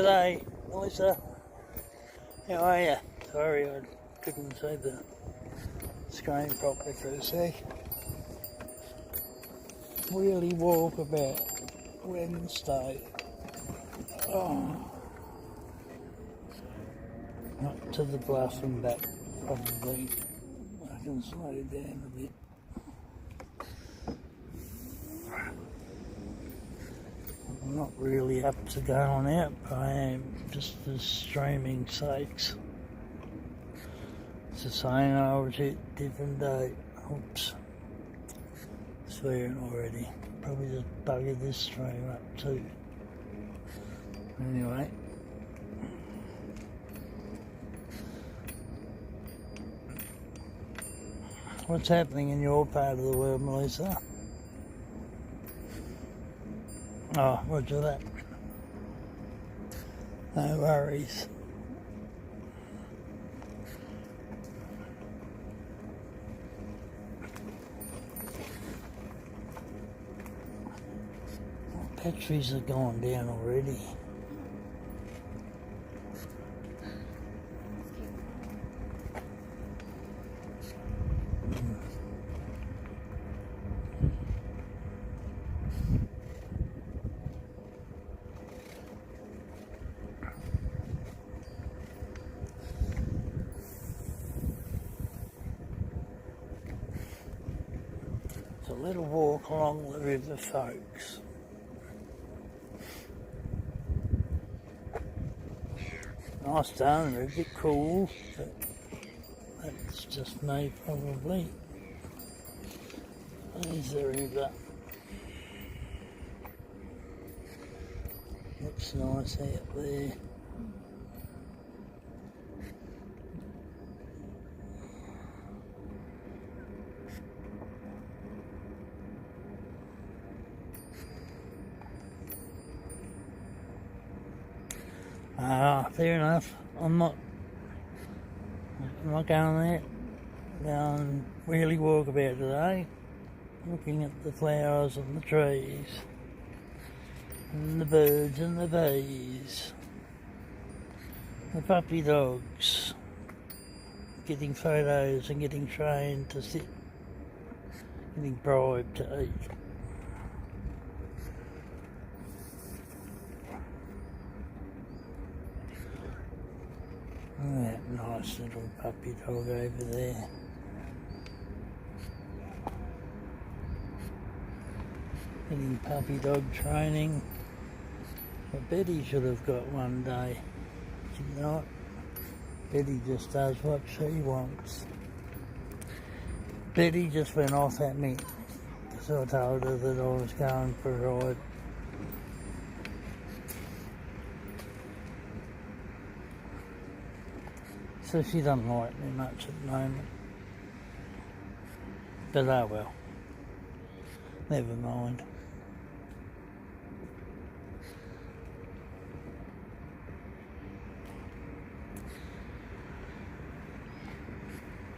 G'day, Melissa. How are you? Sorry, I couldn't see the screen properly for a sec. Really Walkabout Wednesday. Oh, up to the bluff and back, probably. I can slow down a bit. I'm not really up to going out, but I am just for streaming sakes. It's the same old shit, different day. Oops. Swearing already. Probably just buggered this stream up too. Anyway. What's happening in your part of the world, Melissa? Oh, roger that. No worries. Batteries are going down already. It's a little walk along the river, folks. Nice down there, a bit cool, but that's just me probably. There's the river. Looks nice out there. Fair enough. I'm not going there. Going really Walkabout today. Looking at the flowers and the trees. And the birds and the bees. The puppy dogs. Getting photos and getting trained to sit. Getting bribed to eat. That nice little puppy dog over there. Getting puppy dog training. But Betty should have got one day. She's not. Betty just does what she wants. Betty just went off at me. So I told her that I was going for a ride. So she doesn't like me much at the moment. But oh well. Never mind.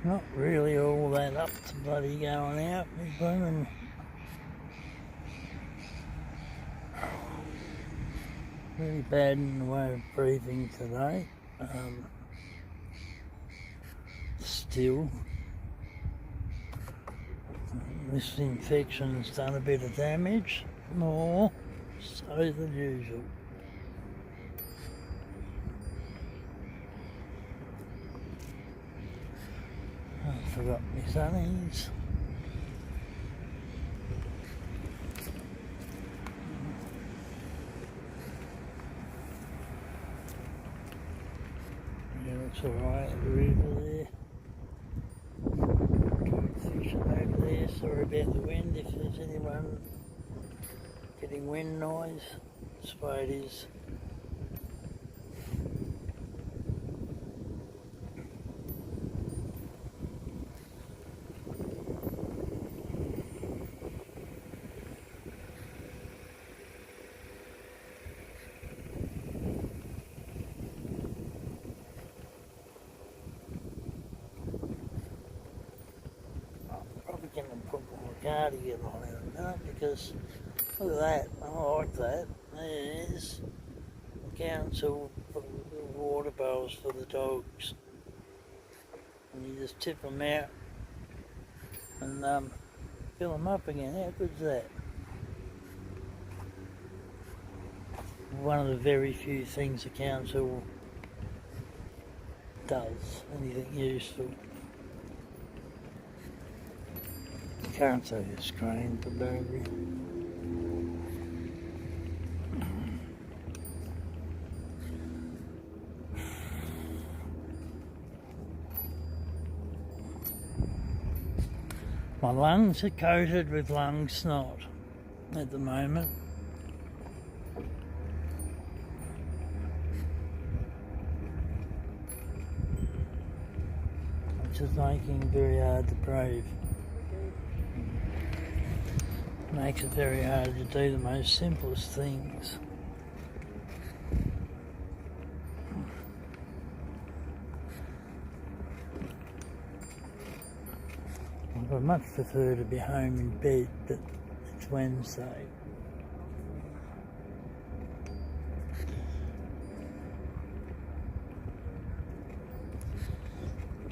Not really all that up to bloody going out. We're blooming. Really bad in the way of breathing today. Still, this infection's done a bit of damage, more so than usual. I forgot my sunnies. Yeah, looks alright at the river there. Over there. Sorry about the wind if there's anyone getting wind noise. That's the way it is. Going to put my cardigan on in a minute because look at that, I like that. There's a council water bowls for the dogs, and you just tip them out and fill them up again. How good's that? One of the very few things the council does, anything useful. Can't say the screen for Burberry. My lungs are coated with lung snot at the moment. Which is making it very hard to breathe. Makes it very hard to do the most simplest things. I much prefer to be home in bed, but it's Wednesday.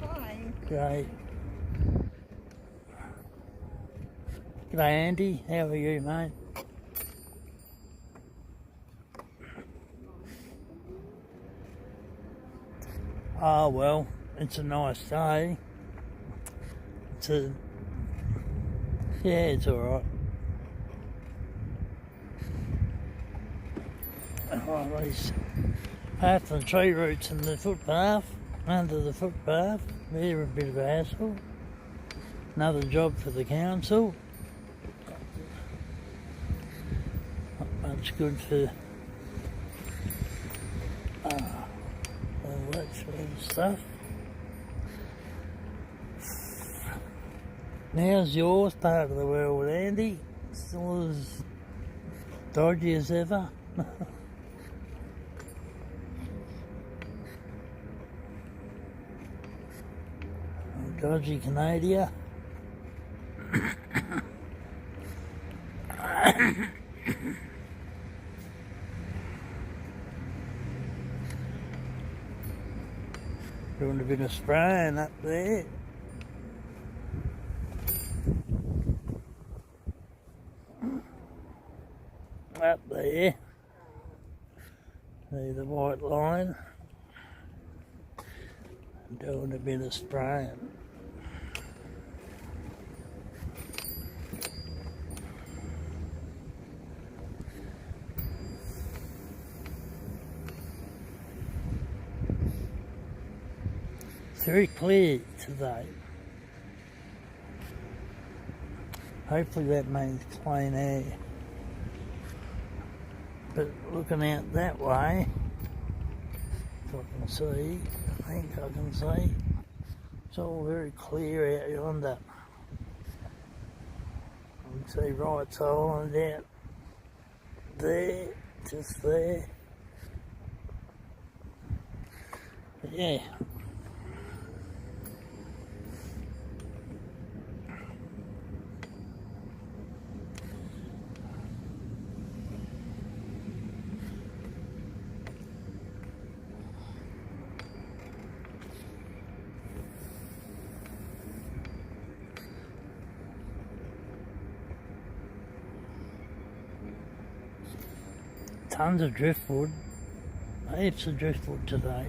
Hi. Great. G'day Andy, how are you, mate? Oh well, it's a nice day. Yeah, it's alright. These half the tree roots in the footpath, under the footpath, they're a bit of a hassle. Another job for the council. Not much good for all that sort of stuff. How's yours part of the world, Andy? Still as dodgy as ever? Dodgy Canada. Doing a bit of spraying up there. Up there, see the white line, doing a bit of spraying. It's very clear today. Hopefully that means clean air. But looking out that way, if I can see, I think I can see, it's all very clear out yonder. You can see Wright's Island out there, just there. But yeah. Tons of driftwood, heaps of driftwood today.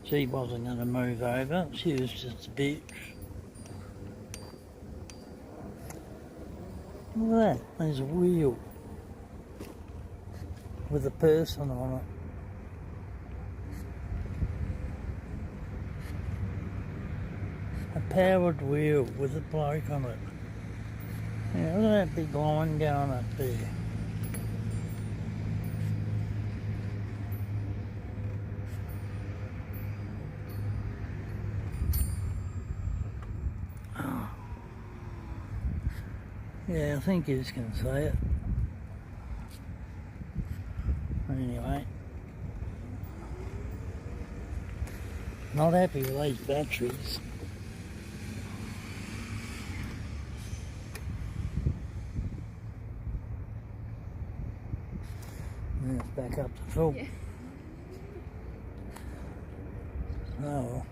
She wasn't going to move over, she was just a bitch. Look at that, there's a wheel with a person on it. A powered wheel with a bloke on it. Yeah, look at that big line going up there. Oh. Yeah, I think you can see it. Anyway. Not happy with these batteries. Now it's back up to full. Yeah. Oh.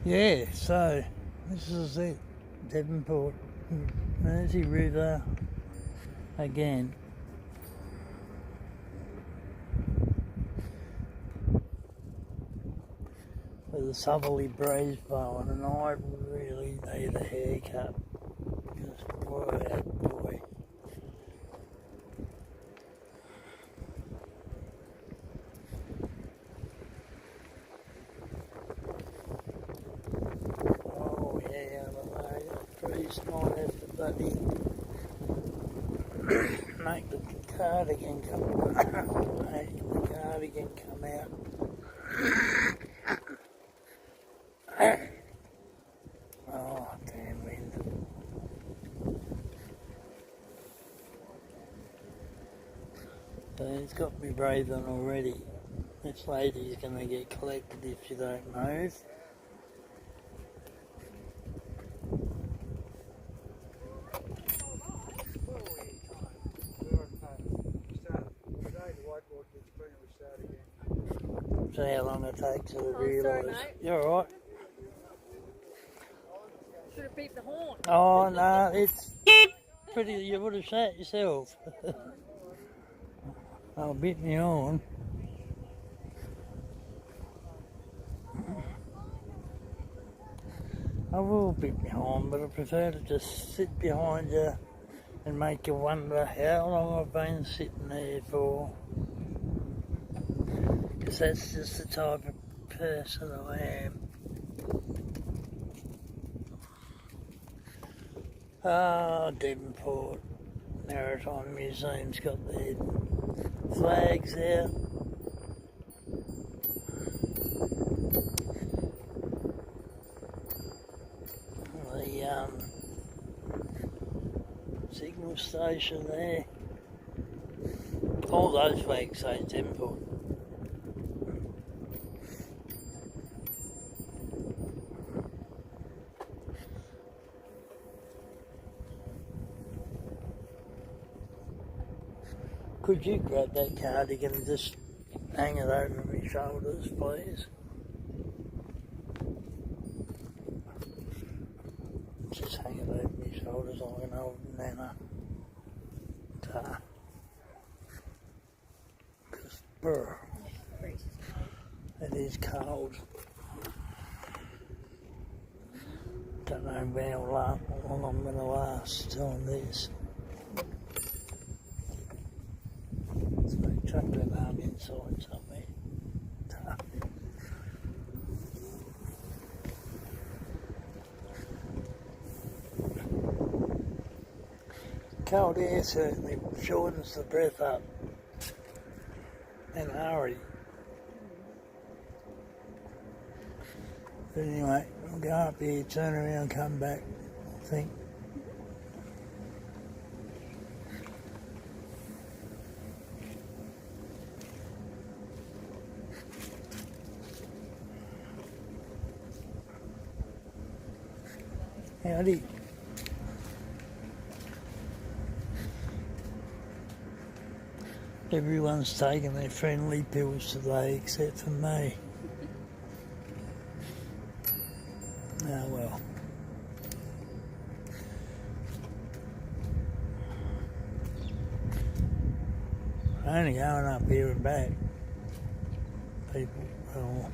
Yeah, so this is it, Devonport, Mersey River again. With a southerly breeze blowing, and I really need a haircut. Because boy, oh boy. Oh yeah, I know, the trees might have to bloody make the cardigan come out. Oh, damn wind. So it's got me breathing already. This lady's going to get collected if you don't move. So how long it takes to realise. Sorry, mate. You're alright. Should have beeped the horn. Oh no, it's pretty, you would have sat yourself. I'll bit me on. I will bit me on, but I prefer to just sit behind you and make you wonder how long I've been sitting there for. Because that's just the type of person I am. Ah, Devonport Maritime Museum's got their flags out. The signal station there. All those flags say Devonport. Could you grab that cardigan and just hang it over my shoulders, please? Just hang it over my shoulders like an old nana. Because, brr, it is cold. Don't know how long I'm going to last doing this. Chuck that arm inside somewhere. Cold air certainly shortens the breath up in a hurry. But anyway, we'll go up here, turn around, come back, I think. Howdy. Everyone's taking their friendly pills today except for me. Ah well. Only going up here and back. People, well,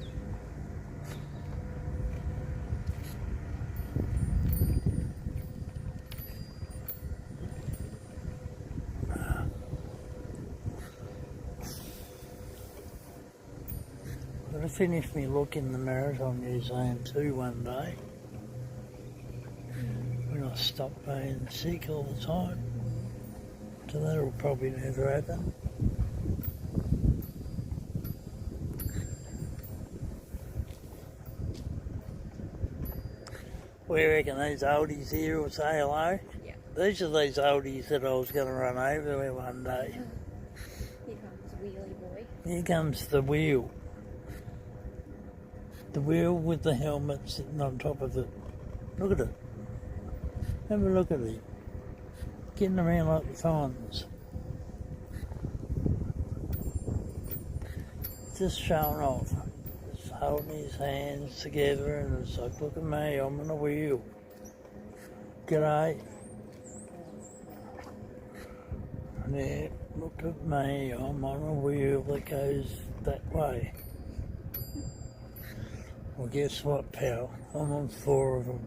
I finished me look in the Maritime Museum too one day when I stopped being sick all the time, so that'll probably never happen. We reckon these oldies here will say hello. Yeah. These are these oldies that I was going to run over with one day. Here comes Wheelie Boy. Here comes the wheel. The wheel with the helmet sitting on top of it. Look at it. Have a look at it. Getting around like the fawns. Just showing off. Just holding his hands together and it's like, look at me, I'm on a wheel. G'day. Yeah, look at me, I'm on a wheel that goes that way. Well, guess what, pal? I'm on 4 of them.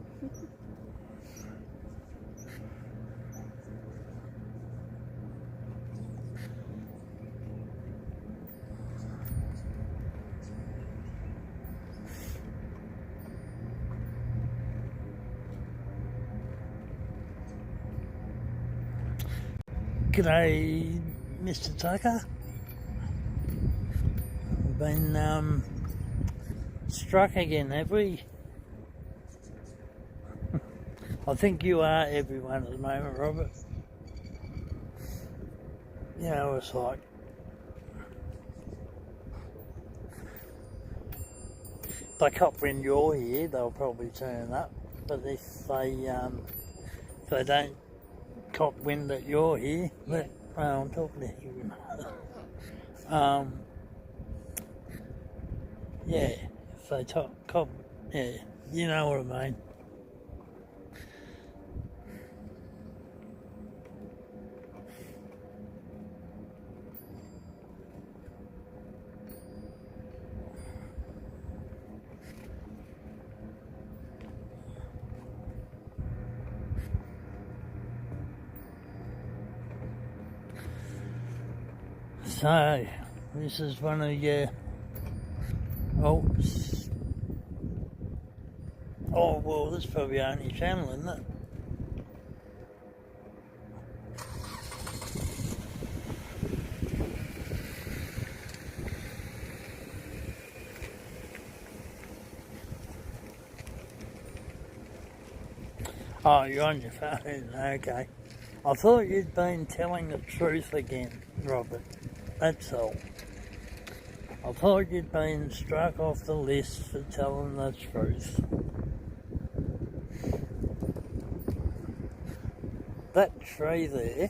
G'day, Mr. Tucker. We've been struck again, have we? I think you are everyone at the moment, Robert. You know what it's like. If they cop when you're here, they'll probably turn up. But if they don't cop wind that you're here, but well, I'm talking to you. Yeah, if they cop, yeah, you know what I mean. So, this is one of your oops. Oh, well, this is probably only channel, isn't it? Oh, you're on your phone, okay. I thought you'd been telling the truth again, Robert. That's all. I thought you'd been struck off the list for telling the truth. That tree there,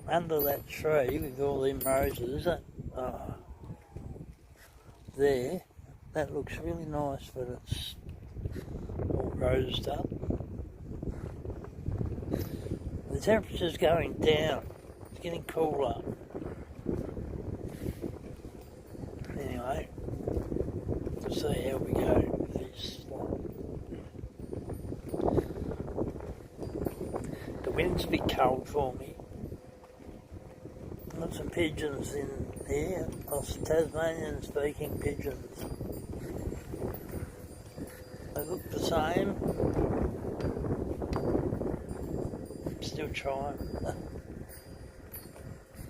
under that tree with all them roses, there, that looks really nice, but it's all rosed up. The temperature's going down. It's getting cooler. Anyway, we'll see how we go with this. The wind's a bit cold for me. Got some pigeons in here, some Tasmanian speaking pigeons. They look the same. Still trying.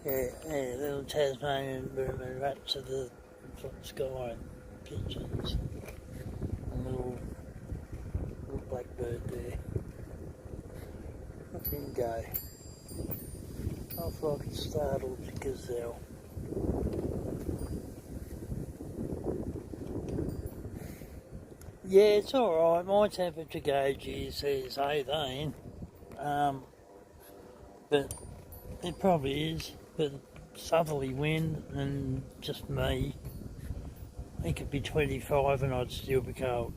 yeah, little Tasmanian booming rats are the sky pigeons. A little blackbird there. Look him go. I thought it startled the gazelle. Yeah, it's alright. My temperature gauge here says 18. But it probably is. But southerly wind and just me. I think it'd be 25 and I'd still be cold.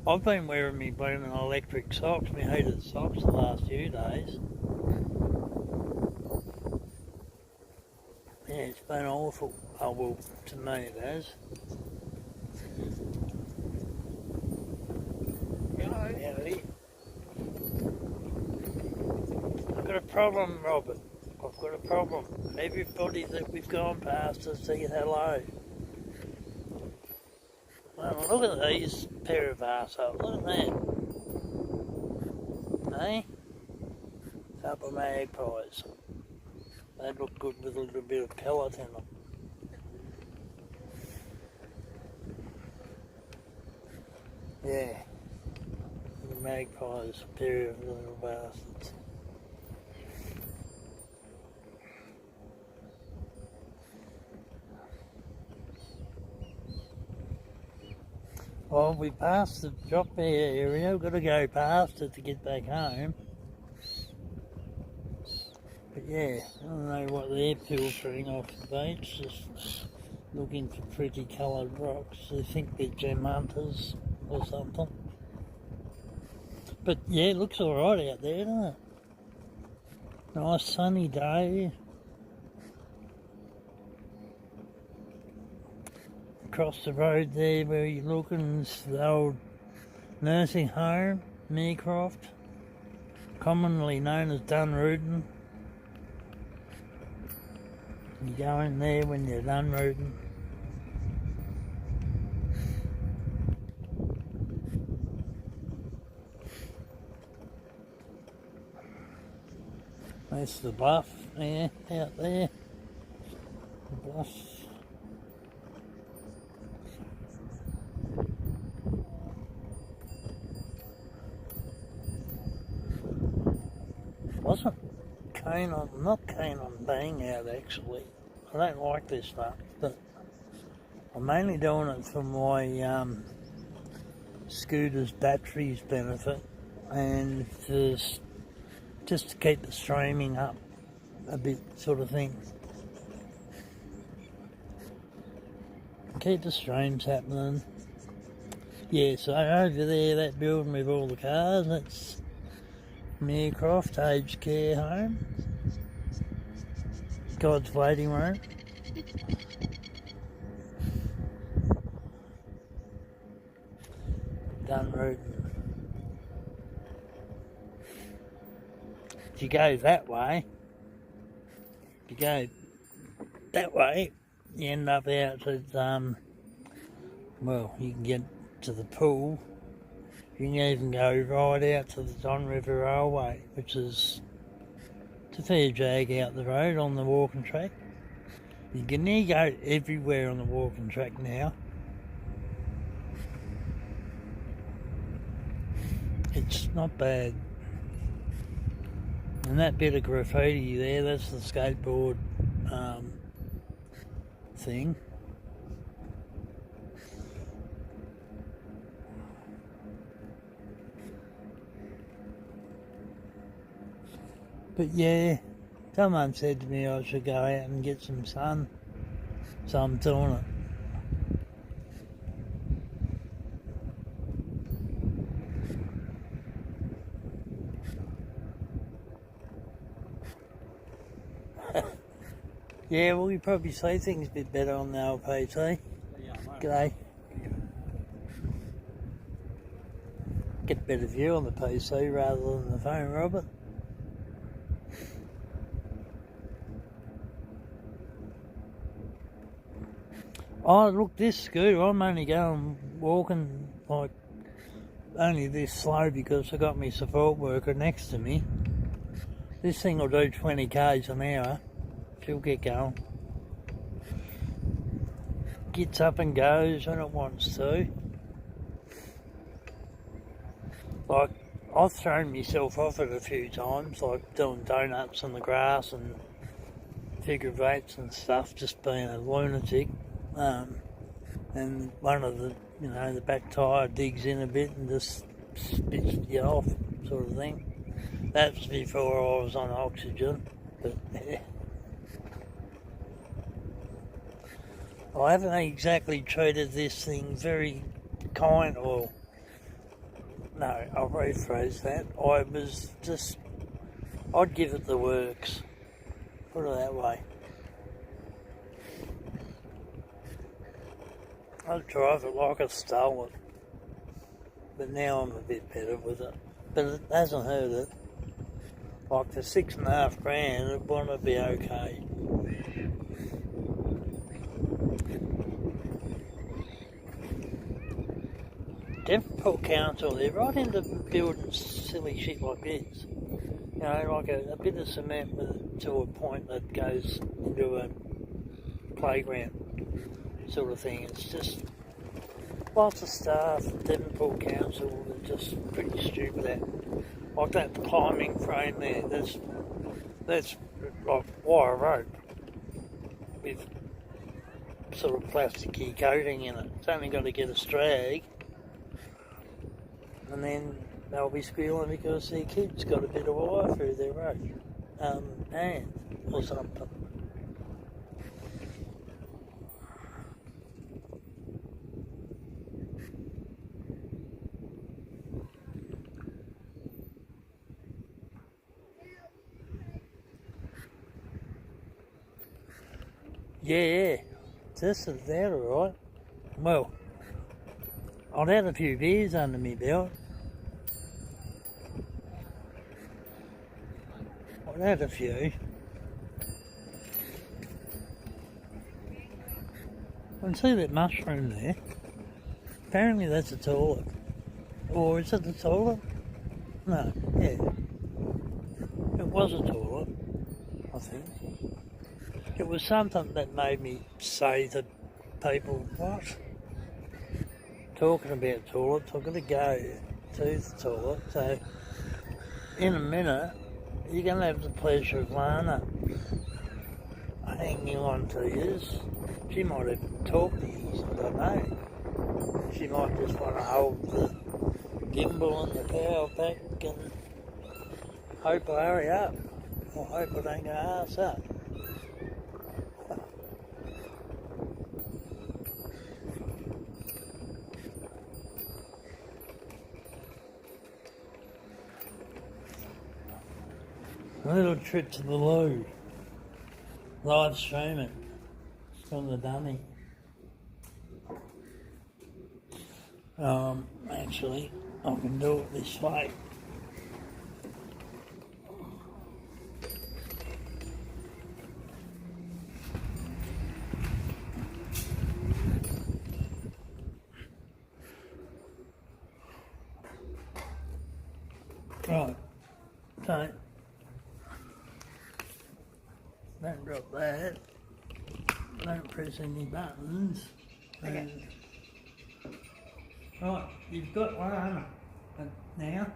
I've been wearing me blooming electric socks, my heated socks the last few days. Yeah, it's been awful. Oh well, to me it has. Howdy. I've got a problem, Robert. I've got a problem. Everybody that we've gone past has said hello. Well, look at these pair of arseholes. Look at that. Eh? Couple of magpies. They look good with a little bit of pellet in them. Yeah. magpies, a pair of little bastards. Well, we passed the drop area, we've got to go past it to get back home. But yeah, I don't know what they're filtering off the beach, just looking for pretty coloured rocks. They think they're gem hunters or something. But yeah, it looks alright out there, doesn't it? Nice sunny day. Across the road there where you're looking is the old nursing home, Meercroft, commonly known as Dunrooden. You go in there when you're Dunrooden. That's the bluff there, out there. The bluff. Wasn't keen on, not keen on being out actually. I don't like this stuff, but I'm mainly doing it for my scooter's batteries benefit and just to keep the streaming up a bit, sort of thing. Keep the streams happening. Yeah, so over there, that building with all the cars, that's Meercroft Aged Care Home. God's waiting room. Dunrooden. If you go that way, you end up out at, well, you can get to the pool. You can even go right out to the Don River Railway, which is a fair jag out the road on the walking track. You can near go everywhere on the walking track now. It's not bad. And that bit of graffiti there, that's the skateboard thing. But yeah, someone said to me I should go out and get some sun, so I'm doing it. Yeah, well, you probably see things a bit better on the old PC. G'day. Get a better view on the PC rather than the phone, Robert. Oh, look, this scooter, I'm only going walking like only this slow because I got my support worker next to me. This thing will do 20 k's an hour. She'll get going. Gets up and goes when it wants to. Like, I've thrown myself off it a few times, like doing donuts on the grass and figure of eights and stuff, just being a lunatic. And one of the, the back tyre digs in a bit and just spits you off, sort of thing. That was before I was on oxygen, but yeah. I haven't exactly treated this thing very kind, or no, I'll rephrase that. I'd give it the works, put it that way. I'd drive it like I stole it, but now I'm a bit better with it. But it hasn't hurt it. Like for $6.5 grand, it want to be okay. Devonport Council, they're right into building silly shit like this. Like a bit of cement to a point that goes into a playground sort of thing. It's just lots of staff at Devonport Council are just pretty stupid at. Like that climbing frame there, that's like wire rope with sort of plasticky coating in it. It's only got to get a strag, and then they'll be squealing because their kid's got a bit of wire through their rope, hand or something. Yeah, this is that alright. Well, I've had a few beers under my belt. I've had a few. I can see that mushroom there. Apparently that's a toilet. Or is it the toilet? No, yeah. It was a toilet, I think. It was something that made me say to people, what? Talking about toilets, I've got to go to the toilet. So, in a minute, you're going to have the pleasure of Lana hanging on to you. She might even talk to you, I don't know. She might just want to hold the gimbal and the power back and hope I hurry up. Or hope I don't go arse up. A little trip to the loo. Live streaming from the dummy. Actually, I can do it this way. Right, so don't drop that, don't press any buttons. Okay. Right, you've got one now.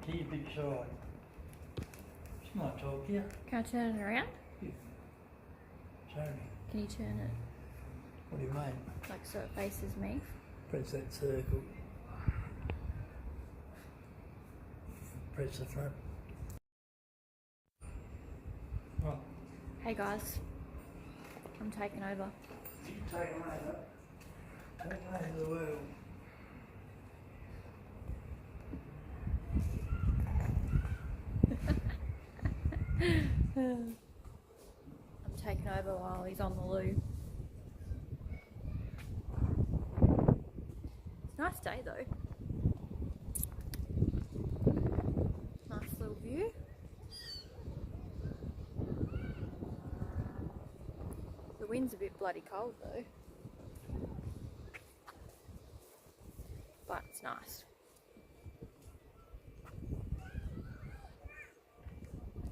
To your big side. She might talk to you. Can I turn it around? Show me. Can you turn it What do you mean? like so it faces me? Press that circle. Press the front. Right. Hey guys, I'm taking over. You take them over. Take over the world. I'm taking over while he's on the loo. It's a nice day though. Nice little view. The wind's a bit bloody cold though. But it's nice.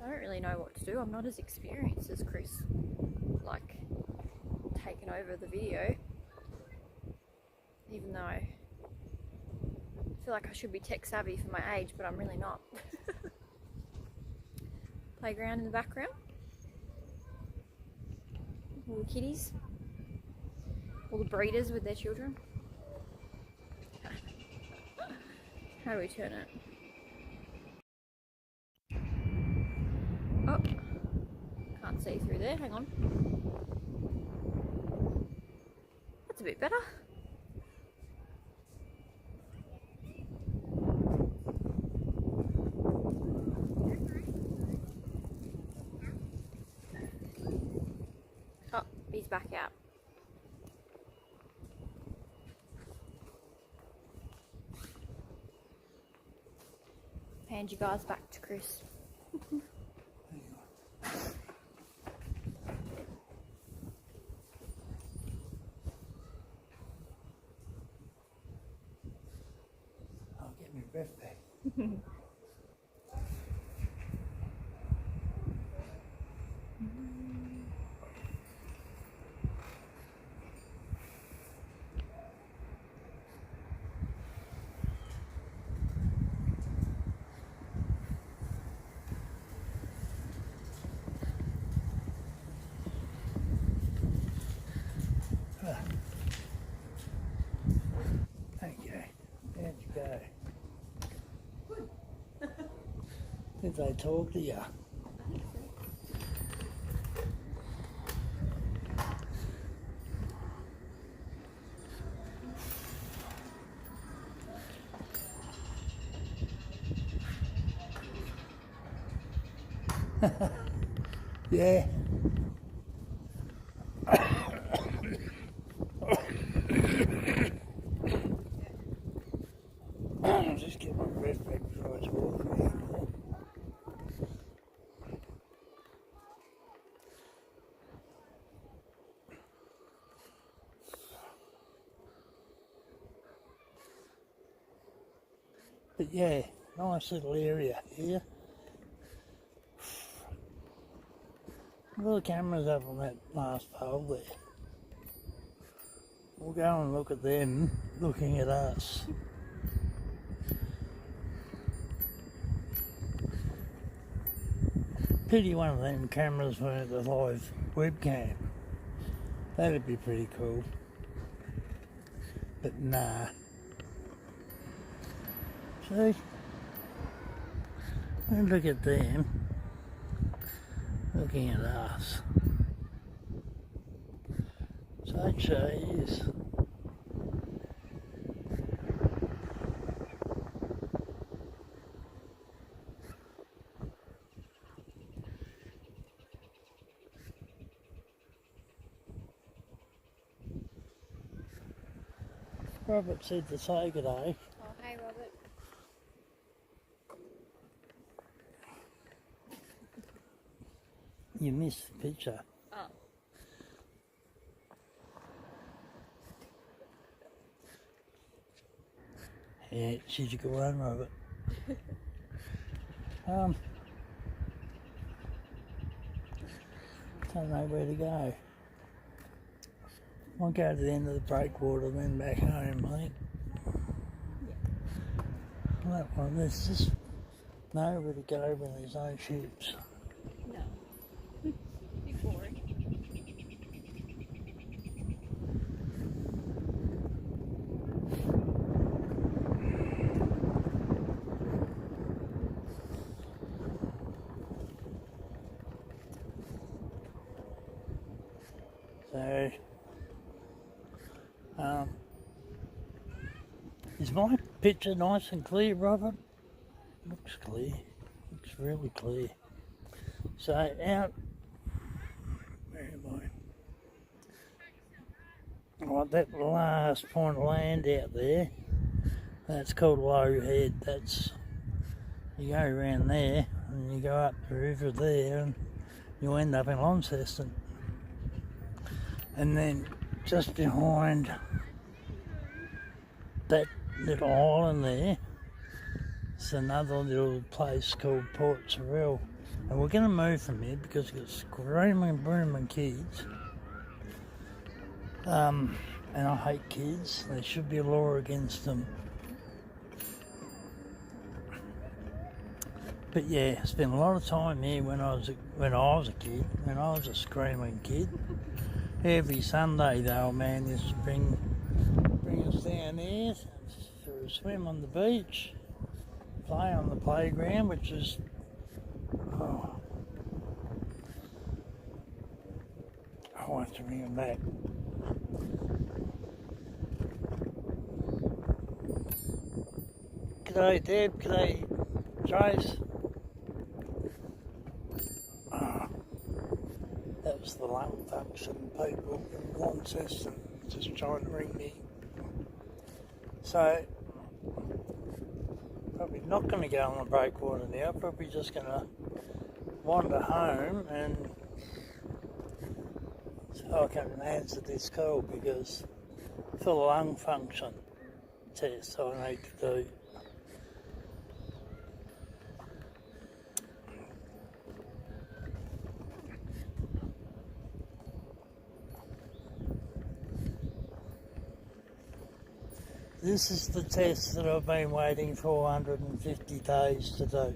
I don't really know what to do. I'm not as experienced as Chris, like taking over the video, even though I feel like I should be tech savvy for my age, but I'm really not. Playground in the background, all the kiddies, all the breeders with their children. How do we turn it? Oh, can't see through there, hang on. That's a bit better. Oh, he's back out. Hand you guys back to Chris. I'll get my breath back. Did they talk to you? I think so. Yeah. Just get my breath back before I walk around. But yeah, nice little area here. All the cameras up on that last pole there. We'll go and look at them looking at us. Pity one of them cameras weren't the live webcam. That'd be pretty cool. But nah. See? And look at them looking at us. So cheese. Robert said to say good day. Oh, hey, Robert. You missed the picture. Oh. Yeah, she's a good one, Robert. Don't know where to go. I'll go to the end of the breakwater and then back home, I think. Yeah. That one, there's just nowhere to go when there's no ships. No. Be boring. So, is my picture nice and clear, Robert? Looks clear. Looks really clear. So out, where am I? Right, that last point of land out there, that's called Low Head. That's, you go around there and you go up the river there and you end up in Launceston. And then just behind that little island there, it's another little place called Port Sorrel. And we're going to move from here because we've got screaming, booming kids. And I hate kids. There should be a law against them. But yeah, I spent a lot of time here when I was a kid, when I was a screaming kid. Every Sunday the old man used to bring us down there for a swim on the beach, play on the playground, which is I'll have to bring him back. G'day Deb, g'day Trace. That was the lung function people in Launceston just trying to ring me. So, probably not going to go on the breakwater now, probably just going to wander home and so I can answer this call because for the lung function test I need to do. This is the test that I've been waiting for 150 days to do.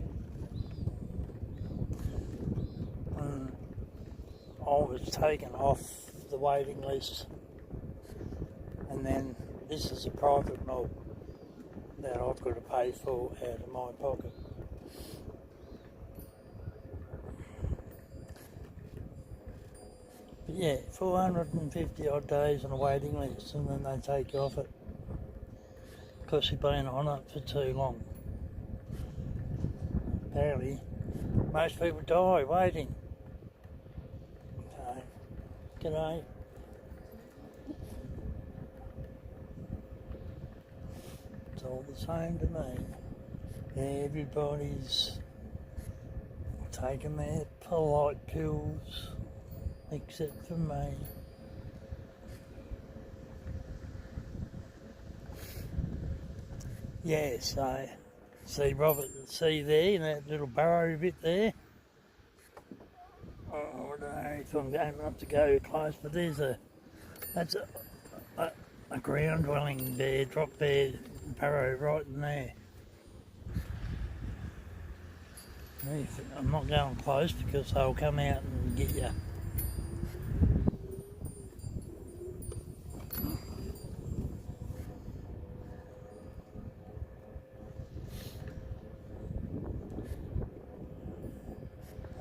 I was taken off the waiting list, and then this is a private mob that I've got to pay for out of my pocket. But yeah, 450 odd days on a waiting list, and then they take you off it because you've been on it for too long. Apparently, most people die waiting. Okay, g'day. It's all the same to me. Everybody's taking their polite pills, except for me. Yeah, so see Robert, see there in that little burrow bit there. Oh, I don't know if I'm going up to go close, but that's a ground dwelling bear, drop bear burrow right in there. I'm not going close because they'll come out and get you.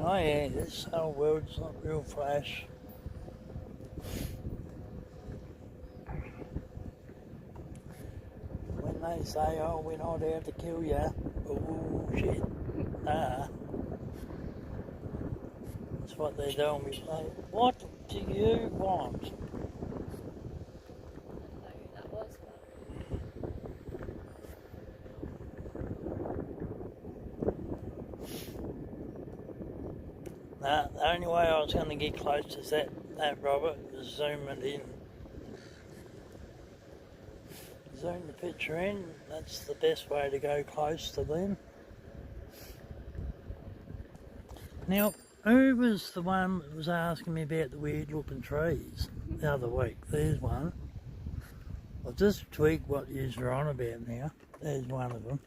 Oh yeah, this whole world's not real flash. When they say, oh, we're not out to kill you, oh shit, that's what they're doing with me. What do you want? I don't know who that was, Nah, the only way I was going to get close to that Robert was zoom it in. Zoom the picture in, that's the best way to go close to them. Now, who was the one that was asking me about the weird looking trees the other week? There's one. I'll just tweak what you're on about now. There's one of them.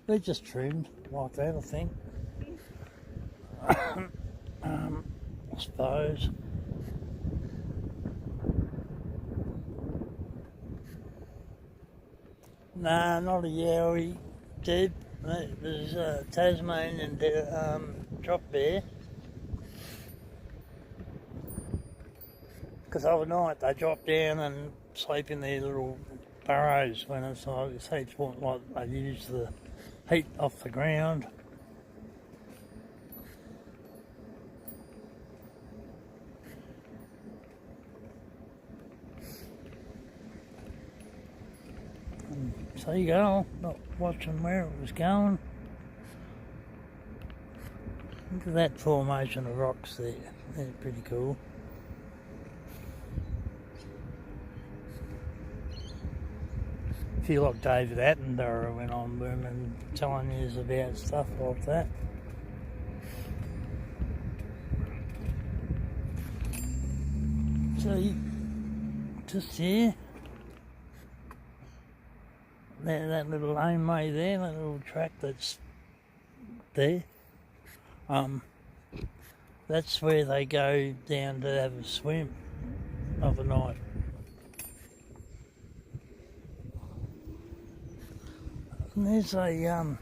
They're just trimmed like that, I think. I suppose. Nah, not a yowie, Deb. It was Tasmanian drop bear. Because overnight they drop down and sleep in their little burrows when it's like they use the heat off the ground. So you go, not watching where it was going. Look at that formation of rocks there. They're pretty cool. I feel like David Attenborough went on booming, telling you about stuff like that. So, just here. That little laneway there, that little track that's there, that's where they go down to have a swim overnight. And there's a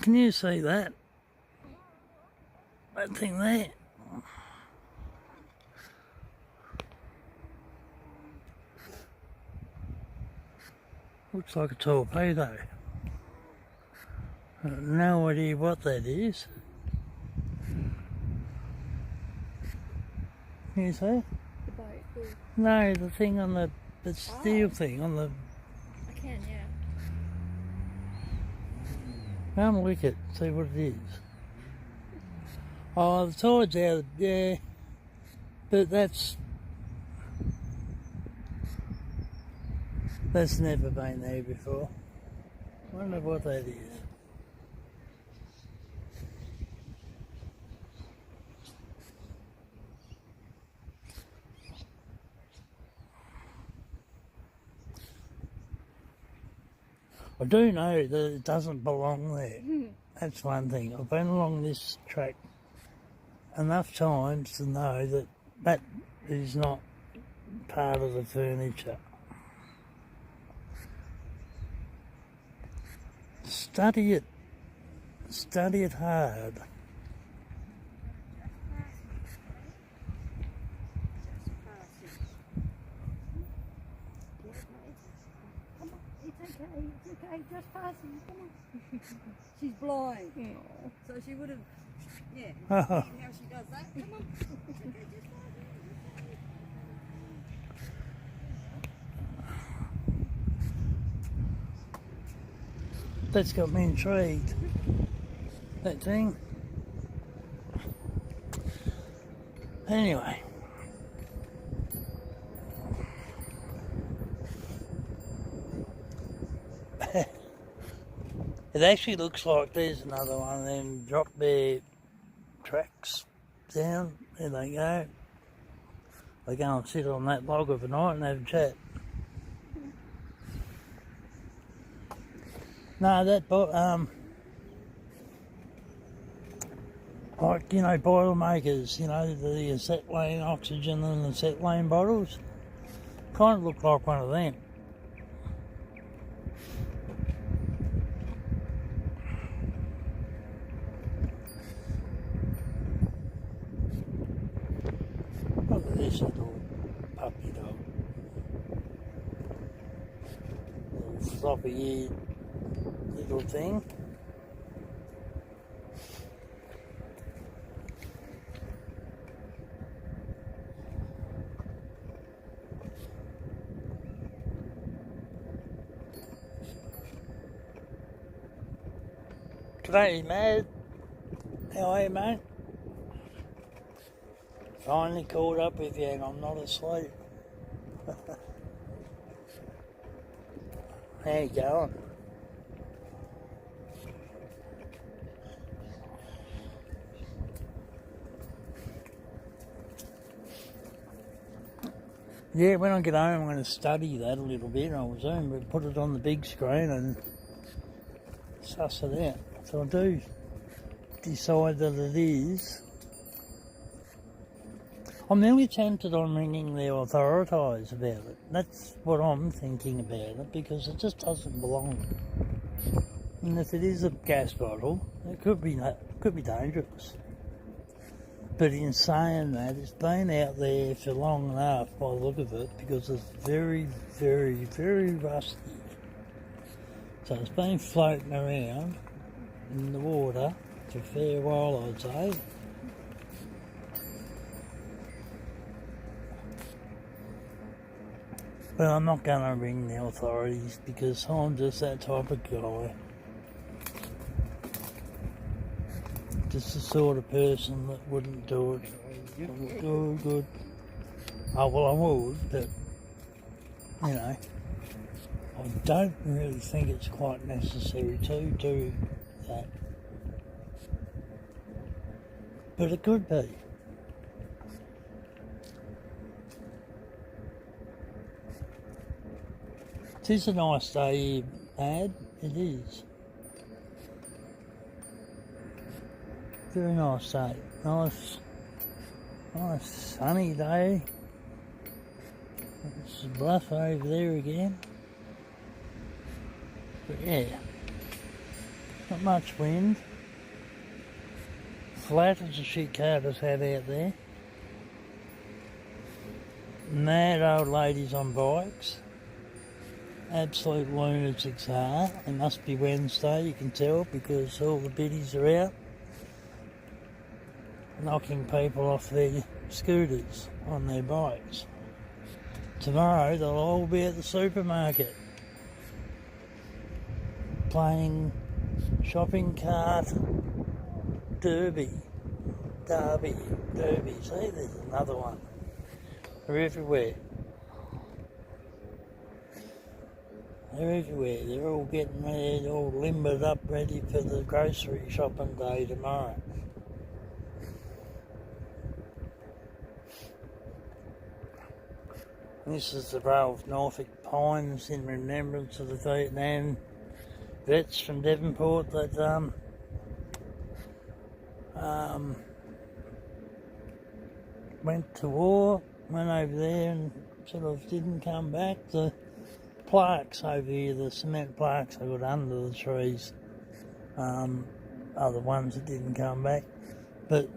can you see that? That thing there? Looks like a torpedo. I have no idea what that is. Can you see? The boat. No, the thing on the steel thing on the. I can, yeah. Go and look it, see what it is. Oh, the tide's out, yeah. But that's never been there before. I wonder what that is. I do know that it doesn't belong there. That's one thing. I've been along this track enough times to know that that is not part of the furniture. Study it. Study it hard. It's okay, just passing, come on. She's blind, so she would have, see how she does that, come on. It's okay, just passing. That's got me intrigued. That thing. Anyway. It actually looks like there's another one of them drop their tracks down. There they go. They go and sit on that log overnight and have a chat. No, that like, you know, Boilermakers, you know, the acetylene oxygen and acetylene bottles. Kind of look like one of them. Look at this little puppy dog. Little floppy-eared little thing. G'day, Mad. How are you, mate? Finally caught up with you and I'm not asleep. How you going? Yeah, when I get home I'm going to study that a little bit. I was going to put it on the big screen and suss it out. So I do decide that it is. I'm nearly tempted on ringing the authorities about it. That's what I'm thinking about it, because it just doesn't belong. And if it is a gas bottle, it could be dangerous. But in saying that, it's been out there for long enough by the look of it, because it's very, very, very rusty. So it's been floating around in the water for a fair while, I'd say. But I'm not going to ring the authorities because I'm just that type of guy. Just the sort of person that wouldn't do it. Oh, good. Oh, well, I would, but, you know, I don't really think it's quite necessary to do that. But it could be. It is a nice day, Dad. It is. Very nice day. Nice sunny day. It's a bluff over there again. But yeah, not much wind. Flat as a shit Carter's had out there. Mad old ladies on bikes. Absolute lunatics are. It must be Wednesday, you can tell, because all the biddies are out knocking people off their scooters on their bikes. Tomorrow they'll all be at the supermarket playing shopping cart derby. See, there's another one. They're everywhere. They're all getting ready, all limbered up, ready for the grocery shopping day tomorrow. This is the row of Norfolk pines in remembrance of the Vietnam vets from Devonport that went to war, went over there and sort of didn't come back. The plaques over here, the cement plaques I got under the trees, other ones that didn't come back. But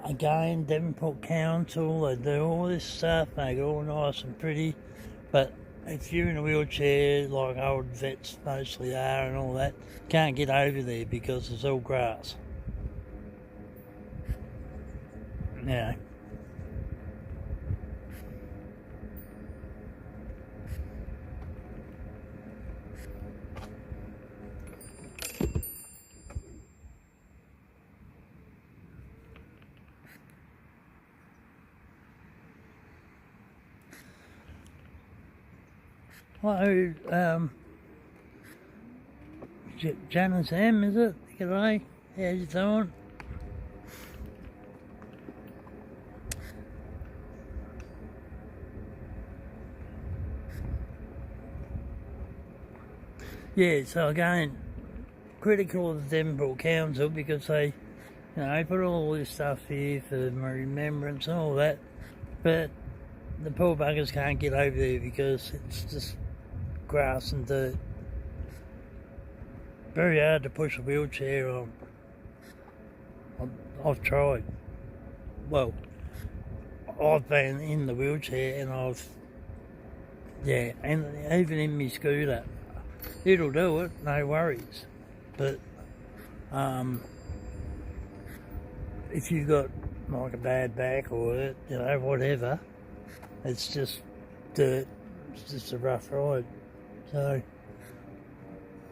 again, Devonport Council, they do all this stuff, make it all nice and pretty. But if you're in a wheelchair, like old vets mostly are and all that, can't get over there because it's all grass. Yeah. Hello, Janice M, is it? G'day, how you doing? Yeah, so again, critical of the Devonport Council because they, put all this stuff here for my remembrance and all that, but the poor buggers can't get over there because it's just grass and dirt. Very hard to push a wheelchair on. I've tried. Well, I've been in the wheelchair and and even in my scooter, it'll do it, no worries. But if you've got like a bad back or whatever, it's just dirt. It's just a rough ride. So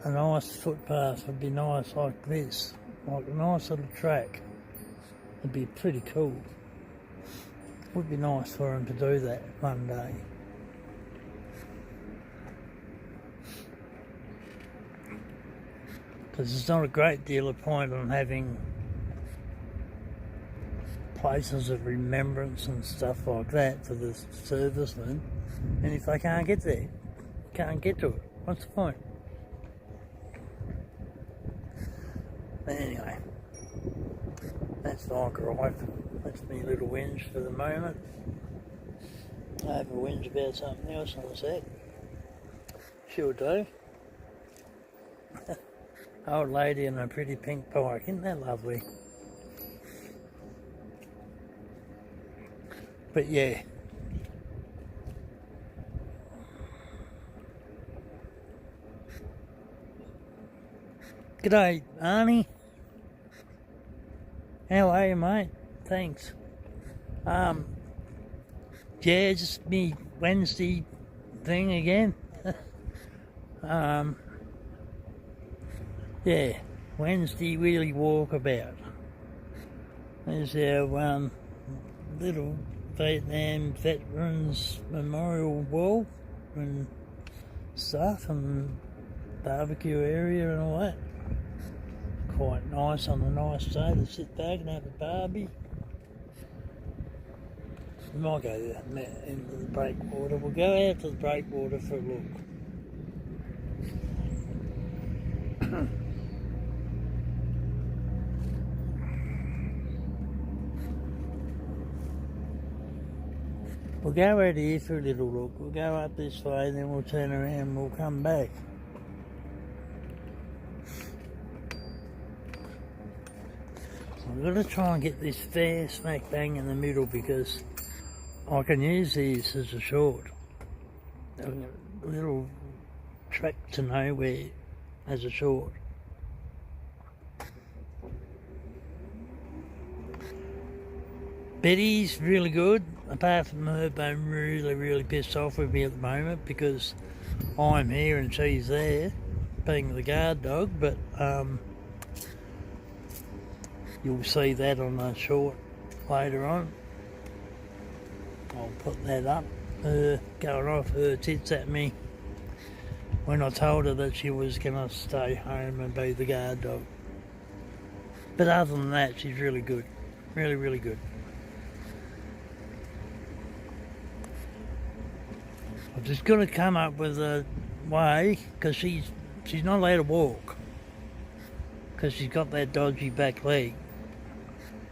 a nice footpath would be nice like this, like a nice little track. It'd be pretty cool. Would be nice for them to do that one day. Because there's not a great deal of point on having places of remembrance and stuff like that for the servicemen, and if they can't get there, can't get to it, what's the point? But anyway, that's like right. That's me little whinge for the moment. I have a whinge about something else in a sec. Sure do. Old lady in a pretty pink bike, isn't that lovely? But yeah. G'day, Arnie. How are you, mate? Thanks. Yeah, just me Wednesday thing again. Yeah, Wednesday wheelie walkabout. There's our little Vietnam Veterans Memorial Wall and stuff and barbecue area and all that. Quite nice on a nice day to sit back and have a barbie. We might go into the breakwater. We'll go out to the breakwater for a look. We'll go out here for a little look. We'll go up this way and then we'll turn around and we'll come back. I'm going to try and get this fair smack bang in the middle because I can use these as a short. A little track to nowhere as a short. Betty's really good, apart from her being really pissed off with me at the moment because I'm here and she's there, being the guard dog, but you'll see that on the short later on. I'll put that up. Her going off her tits at me when I told her that she was going to stay home and be the guard dog. But other than that, she's really good. Really good. I've just got to come up with a way, because she's not allowed to walk, because she's got that dodgy back leg.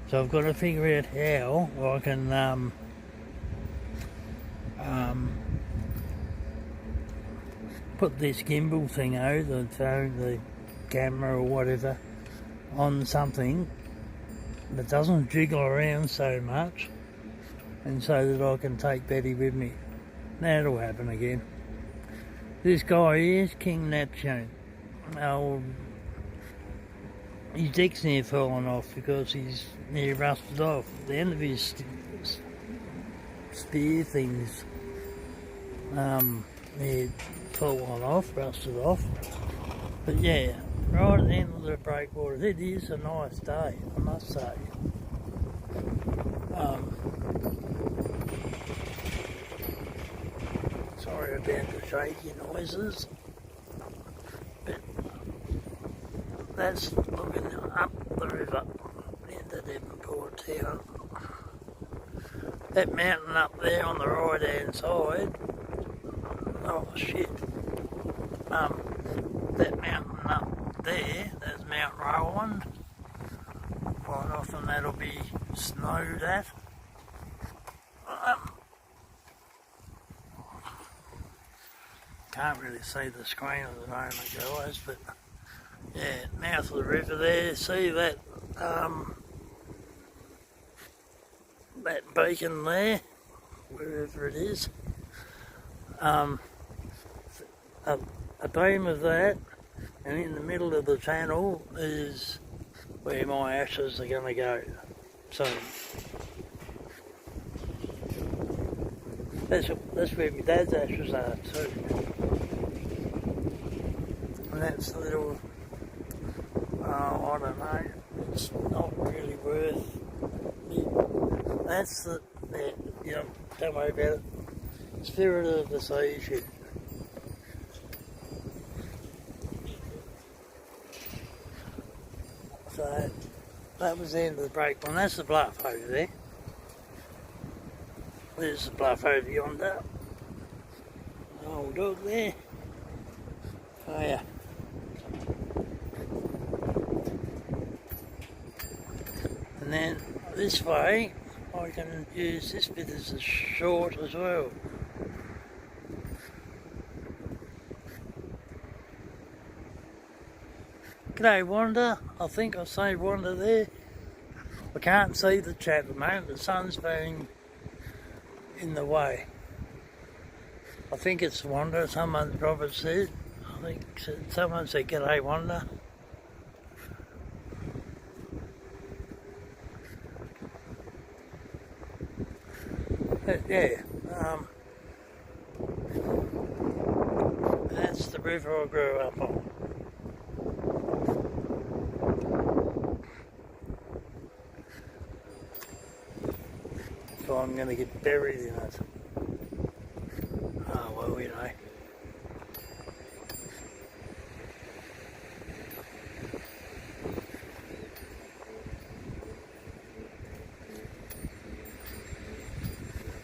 So I've got to figure out how I can put this gimbal thing over the phone, the camera or whatever, on something that doesn't jiggle around so much, and so that I can take Betty with me. That'll happen again. This guy here is King Neptune. Oh, his dick's near fallen off because he's near rusted off. The end of his spear things near fallen off, rusted off. But yeah, right at the end of the breakwaters, it is a nice day, I must say. Sorry about the shaky noises, but that's looking up the river into Devonport town. That mountain up there on the right hand side, oh shit, that mountain up there, that's Mount Roland. Quite often that'll be snowed at. Can't really see the screen at the moment, guys, but yeah, mouth of the river there. See that that beacon there, wherever it is. A beam of that, and in the middle of the channel is where my ashes are going to go. So that's where my dad's ashes are too. And that's a little, I don't know, it's not really worth it. That's the, you know, don't worry about it. Spirit of the sea shit. So that was the end of the break one. That's the bluff over there. There's the bluff over yonder. Old dog there. Oh yeah. And then this way I can use this bit as a short as well. G'day Wanda, I think I say Wanda there. I can't see the chat at the moment, the sun's being in the way. I think it's Wanda, someone probably said. I think someone said g'day Wanda. But yeah, that's the river I grew up on. So I'm going to get buried in it. Oh well, you know.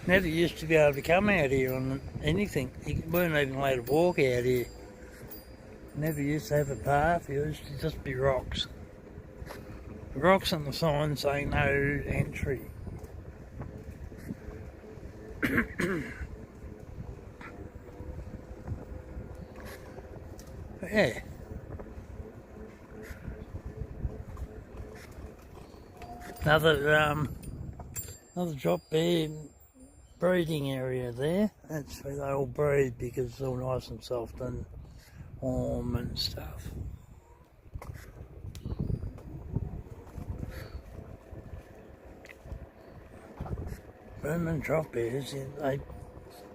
Never used to be able to come out here on anything. You weren't even allowed to walk out here. Never used to have a path, it used to just be rocks. Rocks on the sign saying no entry. Yeah. Another drop bear breeding area there. That's where they all breed because it's all nice and soft and warm and stuff. Roman drop bears,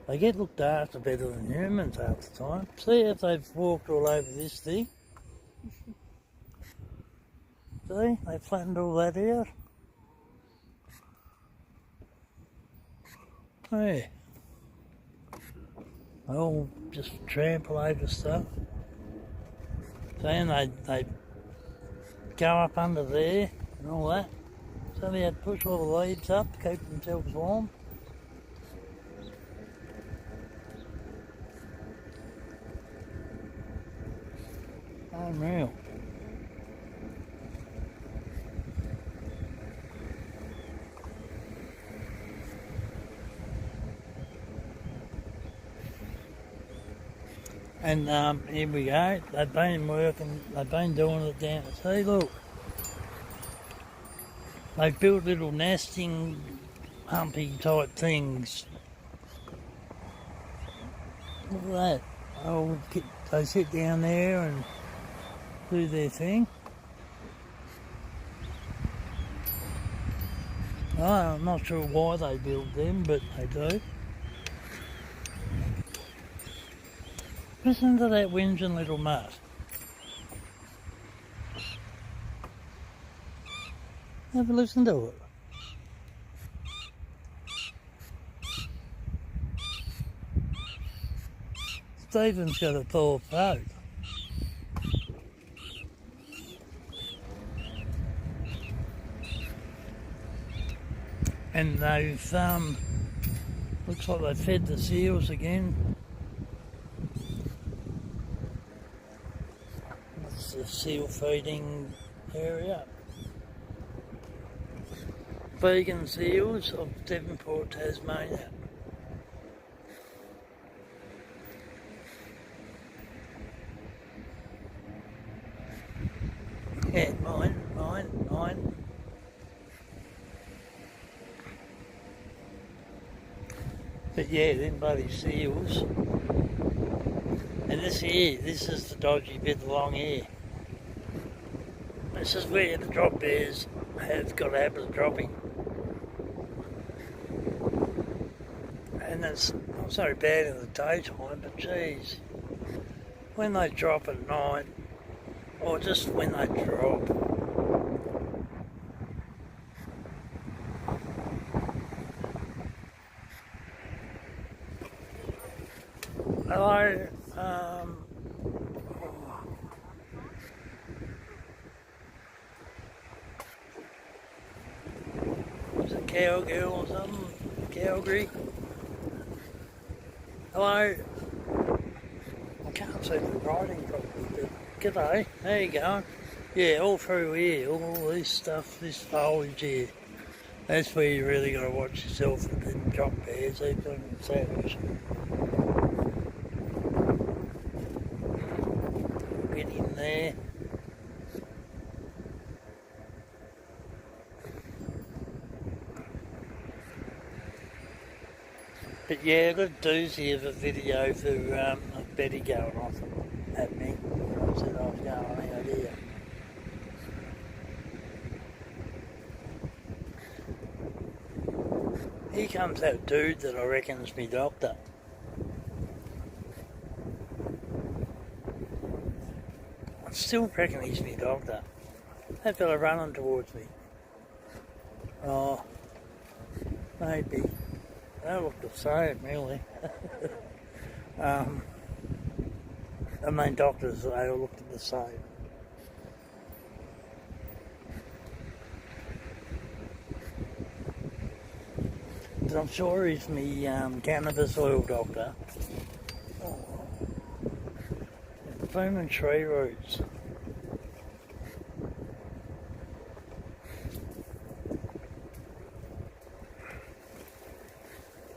they get looked after better than humans half the time. See if they've walked all over this thing. See, they flattened all that out. Hey, they all just trample over stuff. Then they go up under there and all that. So they had to push all the leaves up to keep themselves warm. Unreal. And here we go, they've been working, they've been doing it down. See, look, They've built little nesting, humpy type things. Look at that. Oh, they sit down there and do their thing. I'm not sure why they build them, but they do. Listen to that whinging little mutt. Have a listen to it. Stephen's got a thaw throat. And they've, looks like they've fed the seals again. That's the seal feeding area. Vegan seals of Devonport, Tasmania. Yeah, mine. But yeah, them bloody seals. And this is the dodgy bit along here. This is where the drop bears have got a habit of dropping. And it's not so bad in the daytime, but geez, when they drop at night, or just when they drop, hello, was it Cowgirl or something? Calgary? Hello? I can't see the writing properly, but g'day, how you going? Yeah, all through here, all this stuff, this foliage here. That's where you really got to watch yourself with them drop bears, even savage. Get in there. But yeah, I've got a doozy of a video for Betty going off at me. I said I was going out here. Here comes that dude that I reckon's me doctor. I still reckon he's me doctor. That fella running towards me. Oh, maybe. They look the same, really. I mean, doctors, they all looked the same. But I'm sure he's me cannabis oil doctor. Oh. Booming tree roots.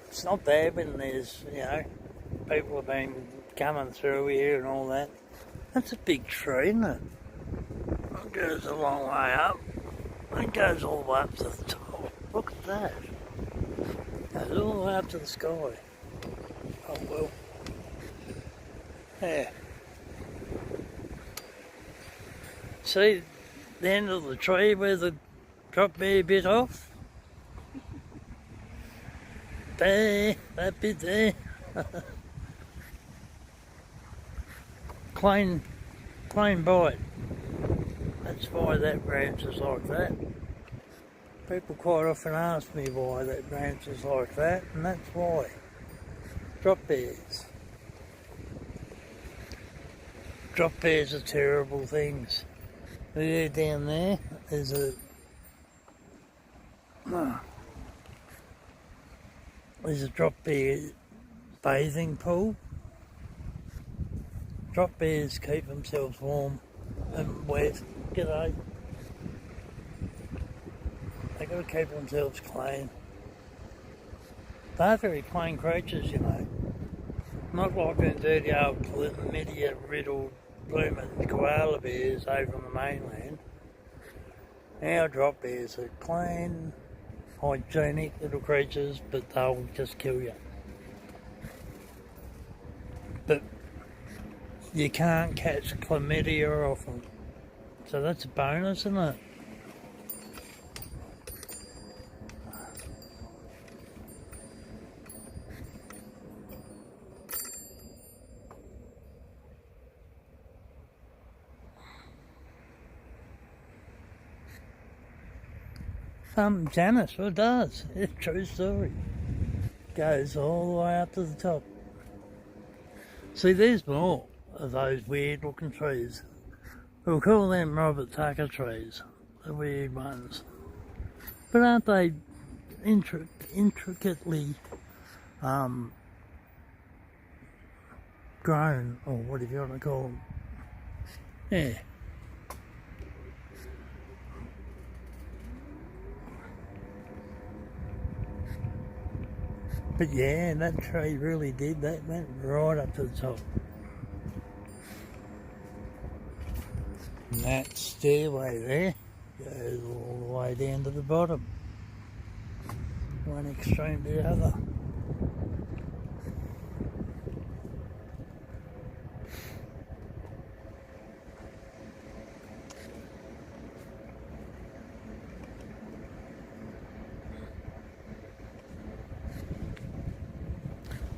It's not bad when there's, people have been coming through here and all that. That's a big tree, isn't it? It goes a long way up. It goes all the way up to the top. Look at that. It goes all the way up to the sky. Oh well. Yeah. See the end of the tree where the drop bear bit off? There, that bit there. Clean bite. That's why that branch is like that. People quite often ask me why that branch is like that, and that's why. Drop bears. Drop bears are terrible things. There, down there, there's a drop bear bathing pool. Drop bears keep themselves warm and wet. G'day. They got to keep themselves clean. They're very clean creatures, Not like them dirty old chlamydia riddled blooming koala bears over on the mainland. Our drop bears are clean, hygienic little creatures, but they'll just kill you. But you can't catch chlamydia off them. So that's a bonus, isn't it? Janice, it does. It's a true story. Goes all the way up to the top. See, there's more of those weird looking trees. We'll call them Robert Tucker trees, the weird ones. But aren't they intricately grown, or whatever you want to call them? Yeah. But yeah, that tree really did. That went right up to the top. And that stairway there goes all the way down to the bottom. One extreme to the other.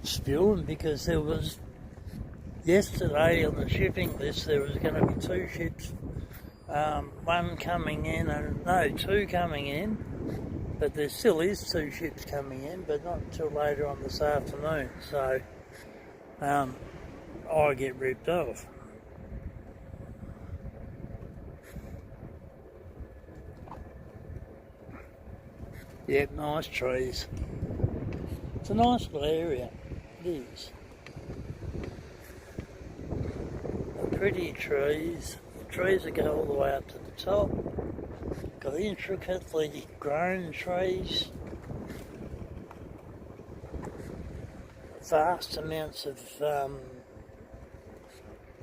Spewing because there was, yesterday on the shipping list there was going to be 2 ships, one coming in, no, 2 coming in, but there still is 2 ships coming in, but not until later on this afternoon, so I get ripped off. Yep, nice trees. It's a nice little area. It is. Pretty trees. The trees that go all the way up to the top. Got intricately grown trees. Vast amounts of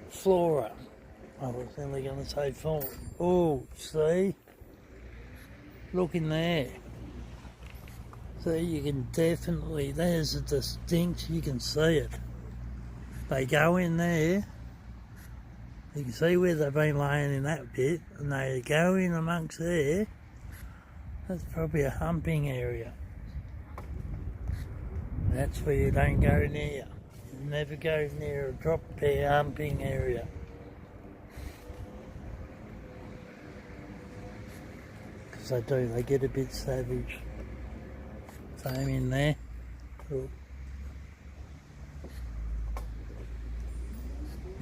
flora. I was only going to say fauna. Oh, see? Look in there. So you can definitely, there's a distinct, you can see it. They go in there, you can see where they've been laying in that bit, and they go in amongst there. That's probably a humping area. That's where you don't go near. You never go near a drop bear humping area. Because they get a bit savage. Same in there. Cool.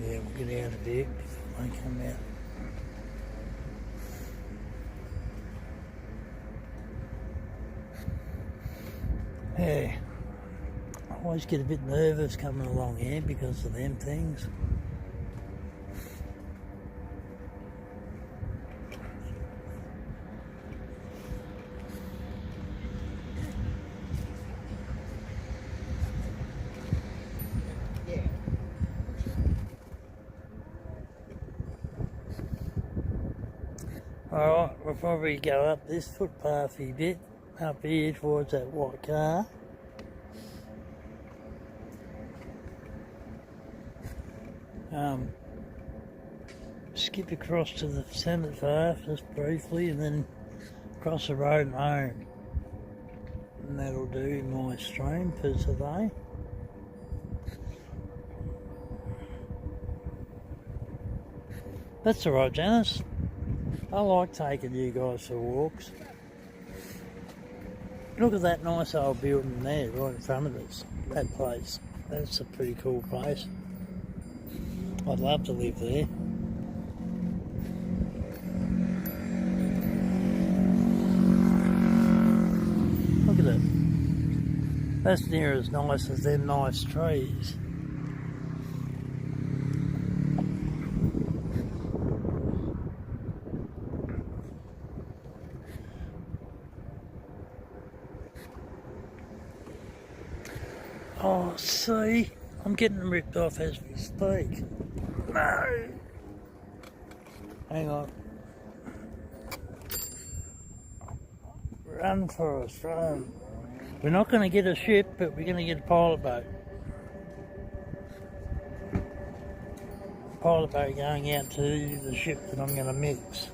Yeah, we'll get out of there before they come out. Yeah, I always get a bit nervous coming along here because of them things. Alright, we'll probably go up this footpathy bit, up here towards that white car. Skip across to the Senate Farm just briefly and then across the road and home. And that'll do my stream for today. That's alright, Janice. I like taking you guys for walks. Look at that nice old building there right in front of us. That place. That's a pretty cool place. I'd love to live there. Look at it. That's near as nice as them nice trees. Oh, see, I'm getting ripped off as we speak. No. Hang on. Run for us, run. We're not going to get a ship, but we're going to get a pilot boat. Pilot boat going out to the ship that I'm going to mix.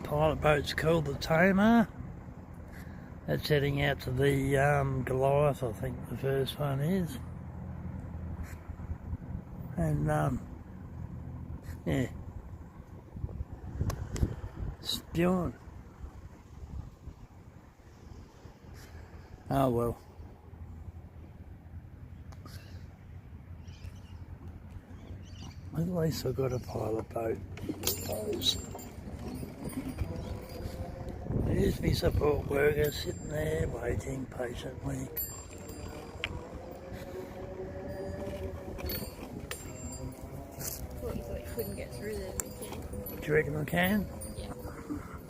Pilot boat's called the Tamer. That's heading out to the Goliath, I think the first one is. And yeah, spewing. Oh well. At least I've got a pilot boat, I suppose. There's my support worker sitting there waiting patiently. Thought you thought you couldn't get through there, but you can. Do you reckon I can? Yeah.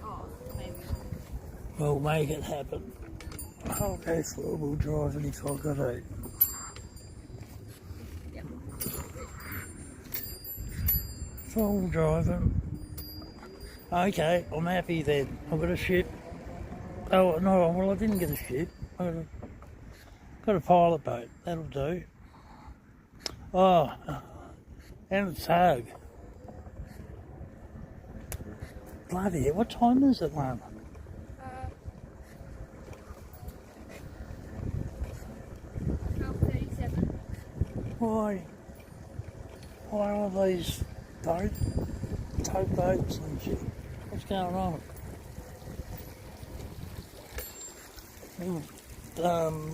Oh, maybe. We'll make it happen. I'll go four-wheel driving if I've got to. Yep. Four-wheel driving. Okay, I'm happy then. I've got a ship. Oh, no, well, I didn't get a ship. I got a pilot boat. That'll do. Oh, and a tug. Bloody hell, what time is it, Mum? 12:37. Why are these tugboats and shit? What's going on?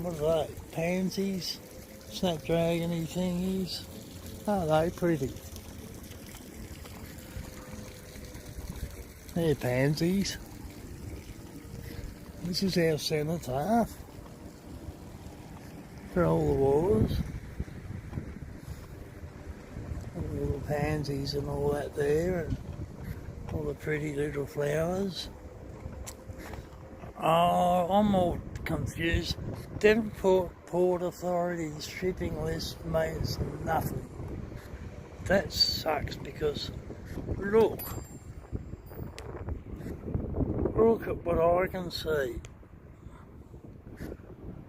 What are they? Pansies? Snapdragon-y thingies? Oh, they pretty. They're pansies. This is our cenotaph for all the wars. All the little pansies and all that there, and all the pretty little flowers. Oh, I'm all confused. Devonport Port Authority's shipping list means nothing. That sucks because look at what I can see.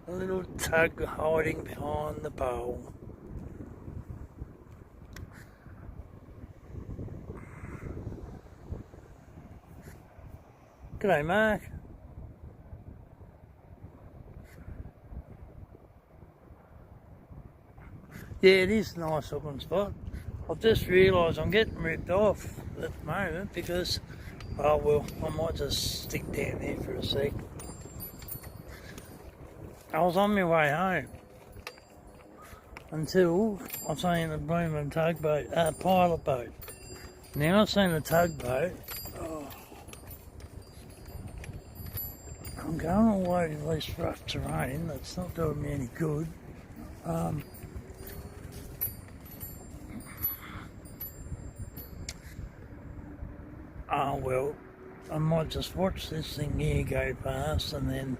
A little tug hiding behind the bowl. G'day, Mark. Yeah, it is a nice looking spot. I've just realised I'm getting ripped off at the moment because, oh well, I might just stick down there for a sec. I was on my way home until I seen the blooming tugboat, pilot boat. Now I've seen the tugboat. Oh, I'm going all over this rough terrain. That's not doing me any good. Oh well, I might just watch this thing here go past and then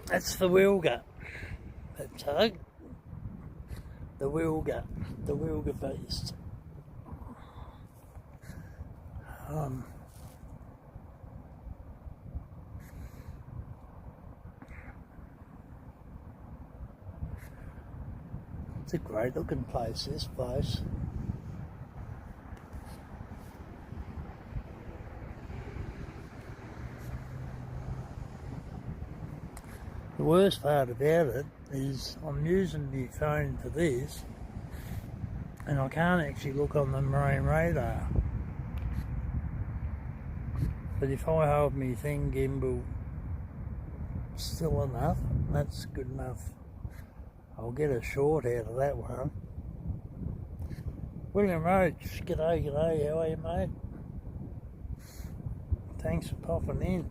that's the wheelgut, that tug, the wheelgut beast. It's a great looking place, this place. The worst part about it is I'm using my phone for this and I can't actually look on the marine radar. But if I hold my thing gimbal still enough, that's good enough. I'll get a short out of that one. William Roach, g'day, g'day, how are you, mate? Thanks for popping in.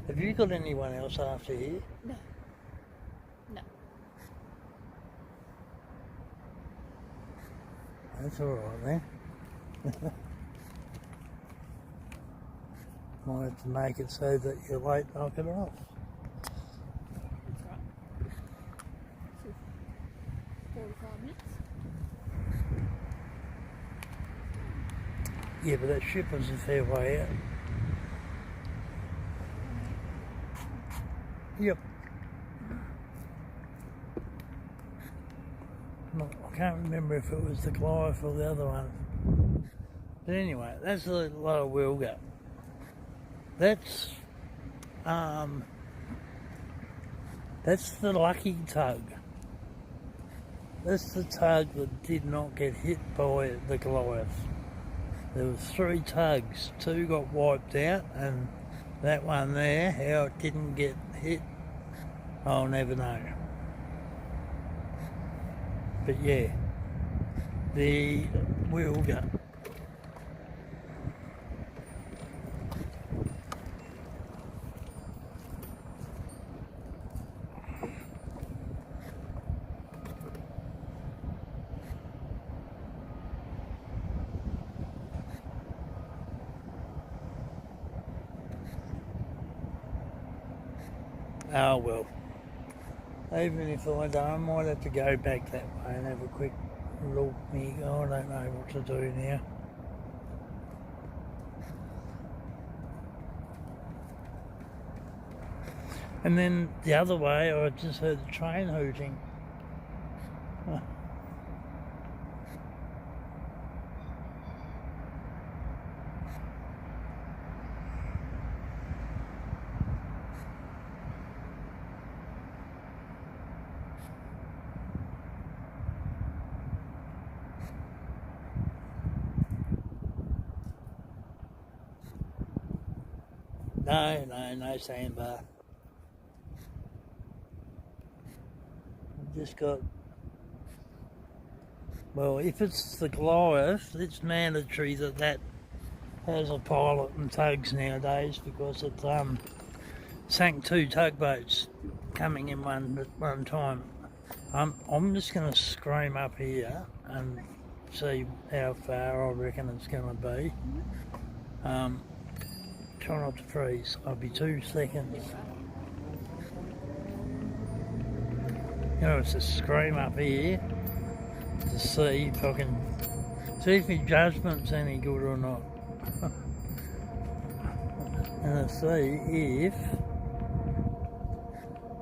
Have you got anyone else after here? No. No. That's alright then. Might have to make it so that you're late, knock it off. That's right. 45 minutes. Yeah, but that ship was a fair way out. Yep. I can't remember if it was the Goliath or the other one. But anyway, that's the lower Wilga. That's the lucky tug. That's the tug that did not get hit by the Goliath. There was 3 tugs, 2 got wiped out, and that one there, how it didn't get hit, I'll never know. But yeah, the Wilga. Oh well, even if I don't, I might have to go back that way and have a quick look. I don't know what to do now. And then the other way, I just heard the train hooting. No sandbar. I've just got, well, if it's the Goliath, it's mandatory that has a pilot and tugs nowadays, because it sank 2 tugboats coming in one at one time. I'm just going to scream up here and see how far I reckon it's going to be. Try not to freeze. I'll be 2 seconds. You know, it's a scream up here to see if I can see if my judgment's any good or not. And to see if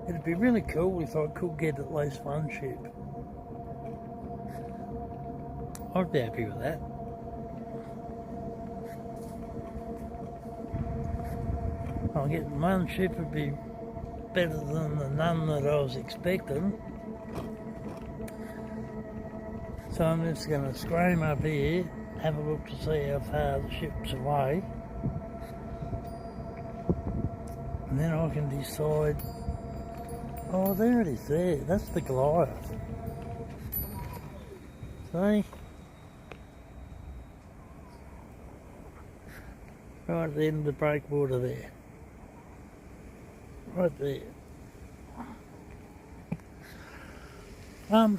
it'd be really cool if I could get at least one ship. I'd be happy with that. I'll get one ship would be better than the none that I was expecting. So I'm just going to scream up here, have a look to see how far the ship's away. And then I can decide, oh, there it is there, that's the Goliath. See? Right at the end of the breakwater there. Right there. Well,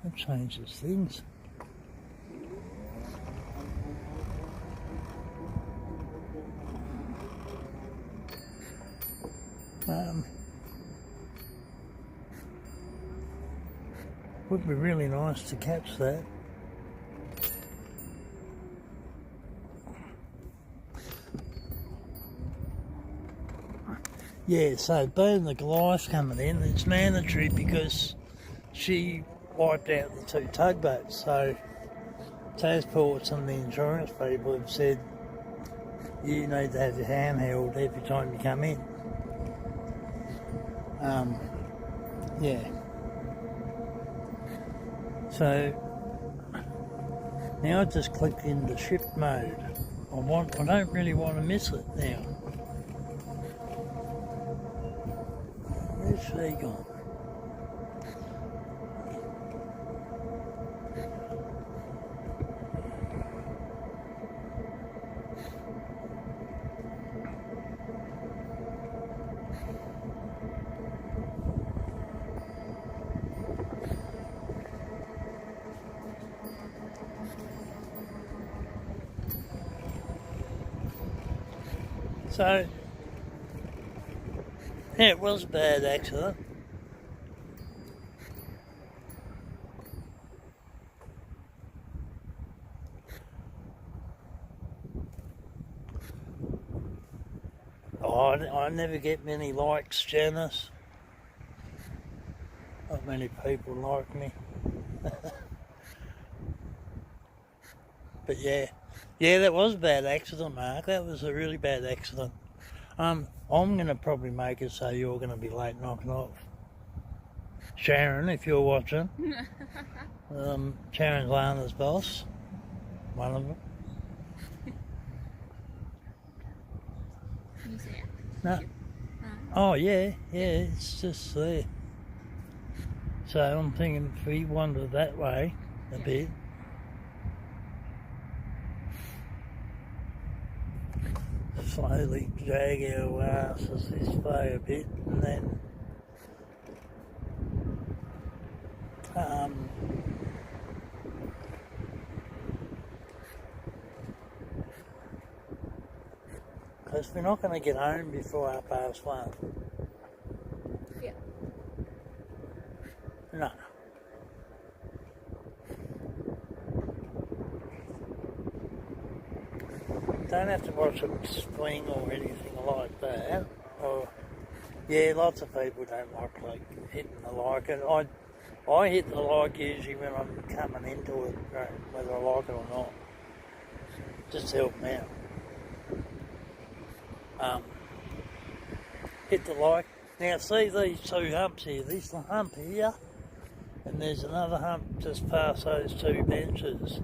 that changes things. Would be really nice to catch that. Yeah, so being the Goliath coming in, it's mandatory because she wiped out the 2 tugboats. So Tasports and the insurance people have said you need to have your hand held every time you come in. Yeah. So now I just clicked into ship mode. I don't really want to miss it now. she gone? So, yeah, it was a bad accident. Oh, I never get many likes, Janice. Not many people like me. But yeah, that was a bad accident, Mark. That was a really bad accident. I'm gonna probably make it so you're gonna be late knocking off. Sharon, if you're watching. Sharon's Lana's boss. One of them. Can you see it? No. Oh yeah, it's just there. So I'm thinking if we wander that way a bit. Slowly drag our asses this way a bit, and then because we're not going to get home before 1:30. Yeah. No. Don't have to watch them swing or anything like that. Or, yeah, lots of people don't like hitting the like. And I hit the like usually when I'm coming into it, whether I like it or not. Just to help me out. Hit the like. Now see these two humps here. This hump here, and there's another hump just past those two benches.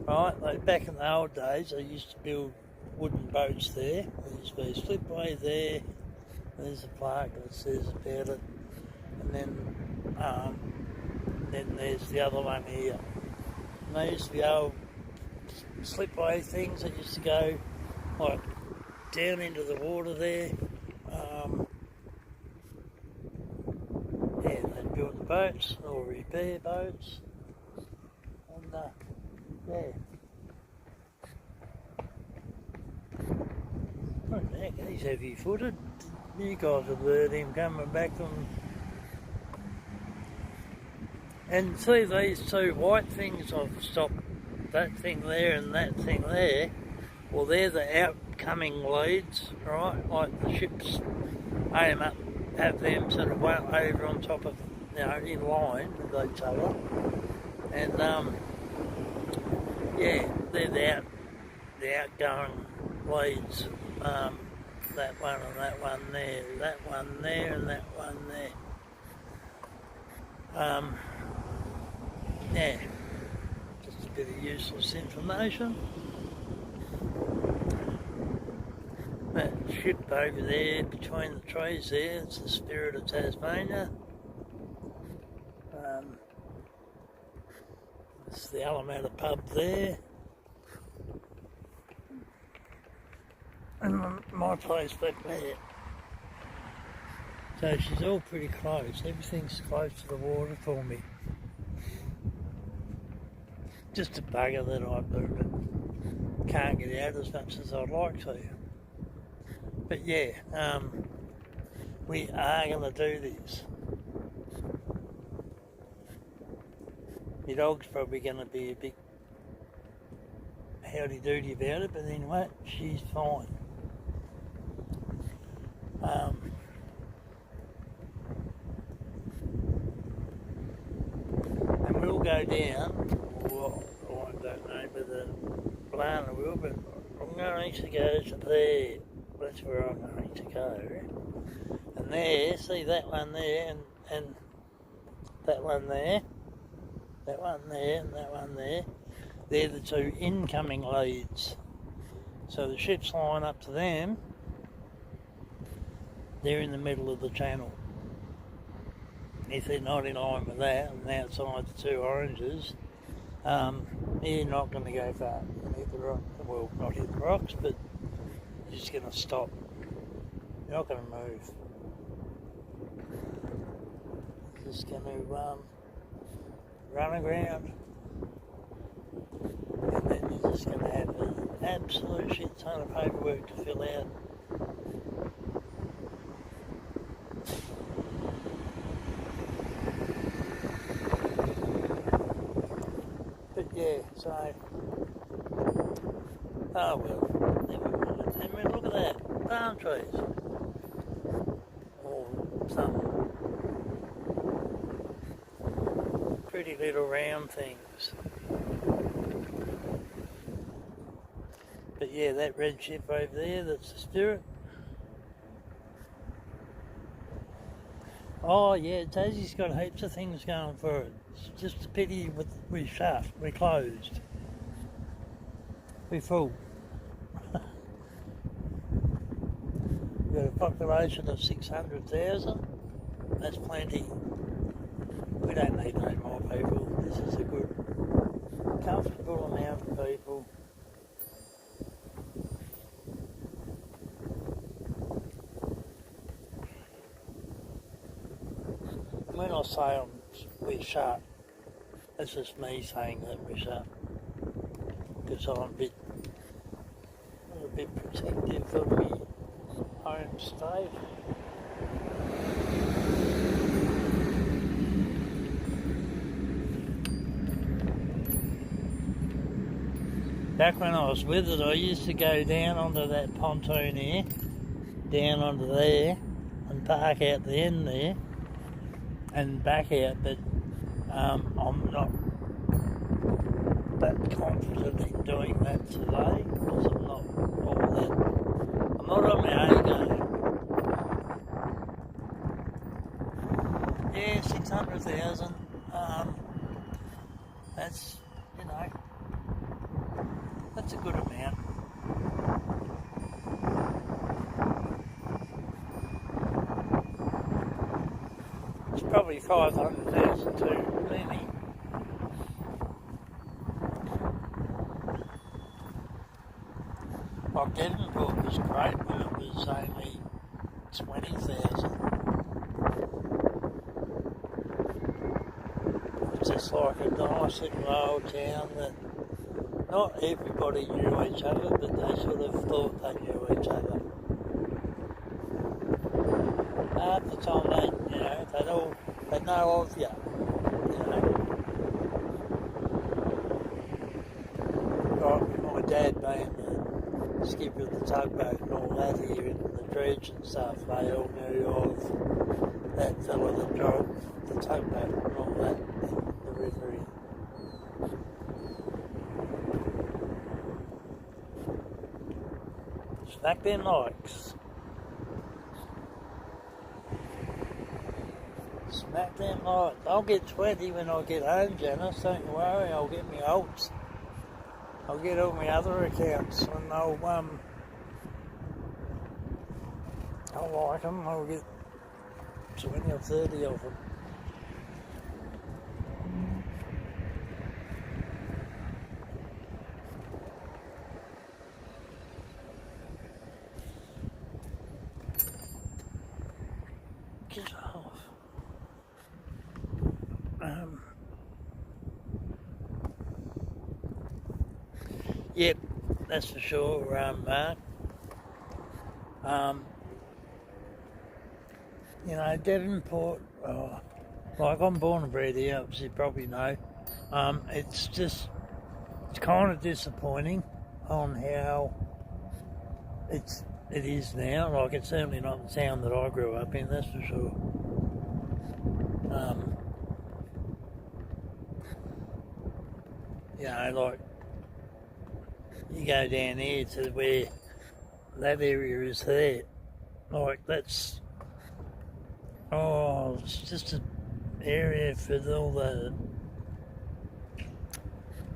Right, like back in the old days, they used to build wooden boats there. There used to be a slipway there. There's a plaque that says about it, and then there's the other one here. And they used to be old slipway things that used to go like down into the water there. Yeah, they'd build the boats or repair boats, and yeah. Oh, heck, he's heavy-footed. You guys have heard him coming back from... And see these two white things I've stopped, that thing there and that thing there, well they're the outcoming leads, right? Like the ships aim up, have them sort of over on top of, in line with each other. And yeah, they're the outgoing leads. That one and that one there, that one there and that one there. Yeah, just a bit of useless information. That ship over there between the trees there, it's the Spirit of Tasmania. It's the Alameda pub there. And my place back there. So she's all pretty close. Everything's close to the water for me. Just a bugger that I can't get out as much as I'd like to. But yeah, we are going to do this. Your dog's probably going to be a bit howdy-doody about it, but anyway, she's fine. And we'll go down, or I don't know whether Lana will, but I'm going to go to there. That's where I'm going to go. And there, see that one there, and that one there, that one there, and that one there. They're the two incoming leads. So the ships line up to them. They're in the middle of the channel. if they're not in line with that, and outside the 2 oranges, you're not going to go far. You're going to hit the rock. Well, not hit the rocks, but you're just going to stop. You're not going to move. You're just going to run aground. And then you're just going to have an absolute shit ton of paperwork to fill out. But yeah, so, oh well, never mind. I mean, look at that, palm trees, or some pretty little round things. But yeah, that red ship over there, that's the Spirit. Oh yeah, Tassie's got heaps of things going for it. It's just a pity we're shut, we're closed. We're full. We've got a population of 600,000. That's plenty. We don't need no more people. This is a good, comfortable amount of people. When I say we're shut, that's just me saying that we're shut. Because I'm a bit protective of my home state. Back when I was with it, I used to go down onto that pontoon here, down onto there, and park out the end there, and back out, but I'm not that confident in doing that today, because I'm not on my A game. Yeah, 600,000, that's, you know, that's a good amount. It's probably 500,000 too many. Like Devonport was great, but it was only 20,000. It's just like a nice little old town that not everybody knew each other, but they sort of thought they knew each other. Half the time they'd know of you, Like with my dad being the skipper of the tugboat and all that here in the dredge and stuff, they all knew of that fella that drove the tugboat and all that in the river here. Smack them likes. Smack them likes. I'll get 20 when I get home, Janice. Don't you worry, I'll get my alts. I'll get all my other accounts and I'll like them. I'll get 20 or 30 of them. Get off. Yep, that's for sure, Mark. Devonport, like I'm born and bred here, as you probably know. It's kind of disappointing on how it is now. Like, it's certainly not the town that I grew up in, that's for sure. Like, you go down here to where that area is there, like it's just an area for all the,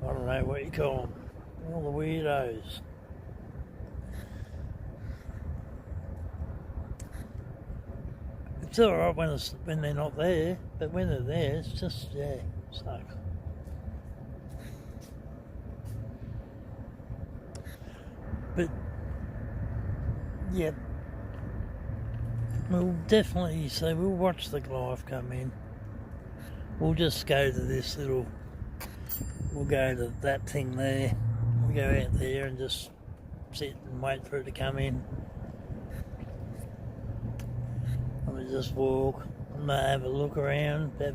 I don't know what you call them, all the weirdos. It's alright when they're not there, but when they're there, it's just, yeah, sucks. But, yeah, we'll definitely, so we'll watch the life come in. We'll just go to this little, we'll go to that thing there. We'll go out there and just sit and wait for it to come in. And we just walk and have a look around, have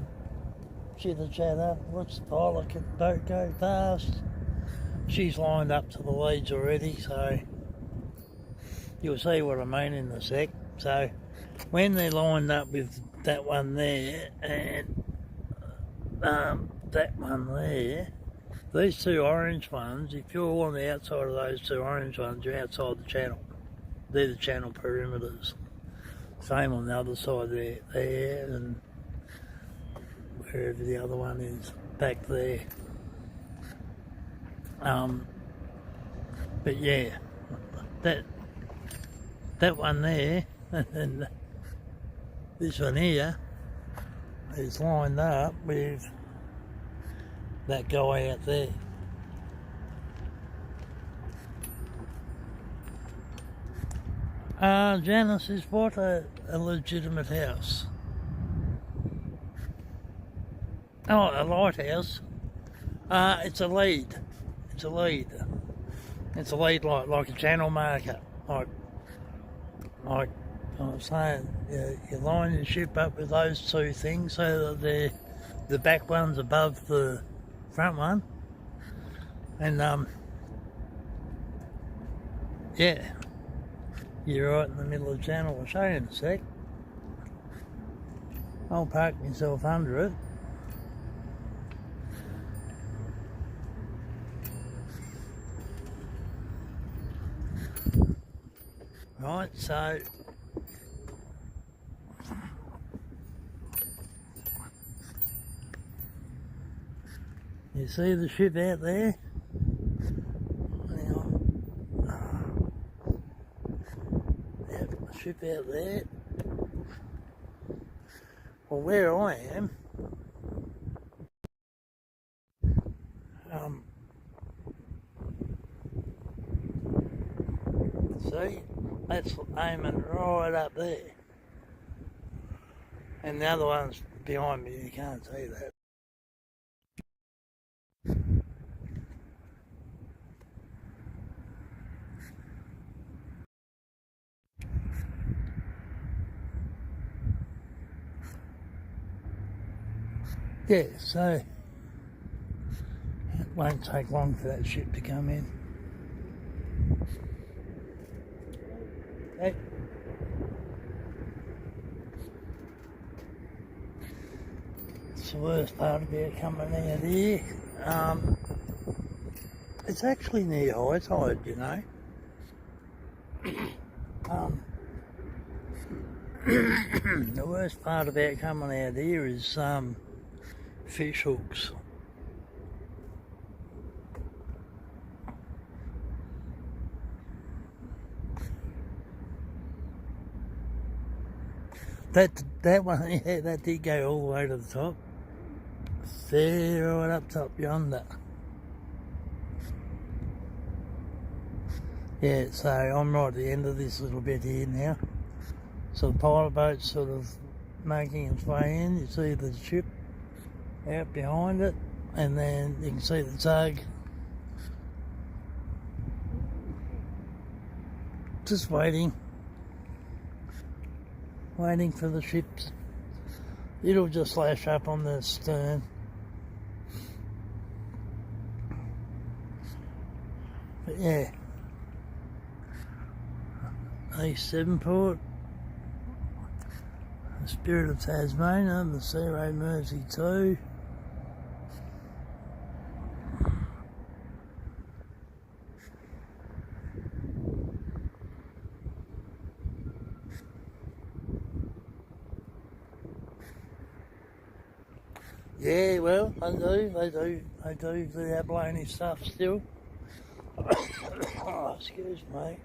chitter chatter, watch the pilot boat go past. She's lined up to the leads already, so you'll see what I mean in a sec. So when they're lined up with that one there and that one there, these two orange ones, if you're on the outside of those two orange ones, you're outside the channel. They're the channel perimeters. Same on the other side there and wherever the other one is, back there. But yeah, that one there and this one here is lined up with that guy out there. Janice, is what a legitimate house? Oh, a lighthouse. It's a lead. It's a lead. It's a lead like a channel marker. Like I was saying, you line your ship up with those two things so that the back one's above the front one. And yeah, you're right in the middle of the channel. I'll show you in a sec. I'll park myself under it. Right, so you see the ship out there? Hang on. Yep, the ship out there. Well, where I am, see, that's aiming right up there. And the other one's behind me, you can't see that. Yeah, so it won't take long for that ship to come in. Okay. It's the worst part about coming out here. It's actually near high tide, you know. The worst part about coming out here is fish hooks. That one, yeah, that did go all the way to the top. There, right up top yonder. Yeah, so I'm right at the end of this little bit here now. So the pilot boat's sort of making its way in. You see the ship out behind it, and then you can see the tug. Just waiting for the ships. It'll just flash up on the stern. But yeah, East Devonport, the Spirit of Tasmania, the Sea Ray Mersey 2. Yeah, well, they do the abalone stuff still. Oh, excuse me.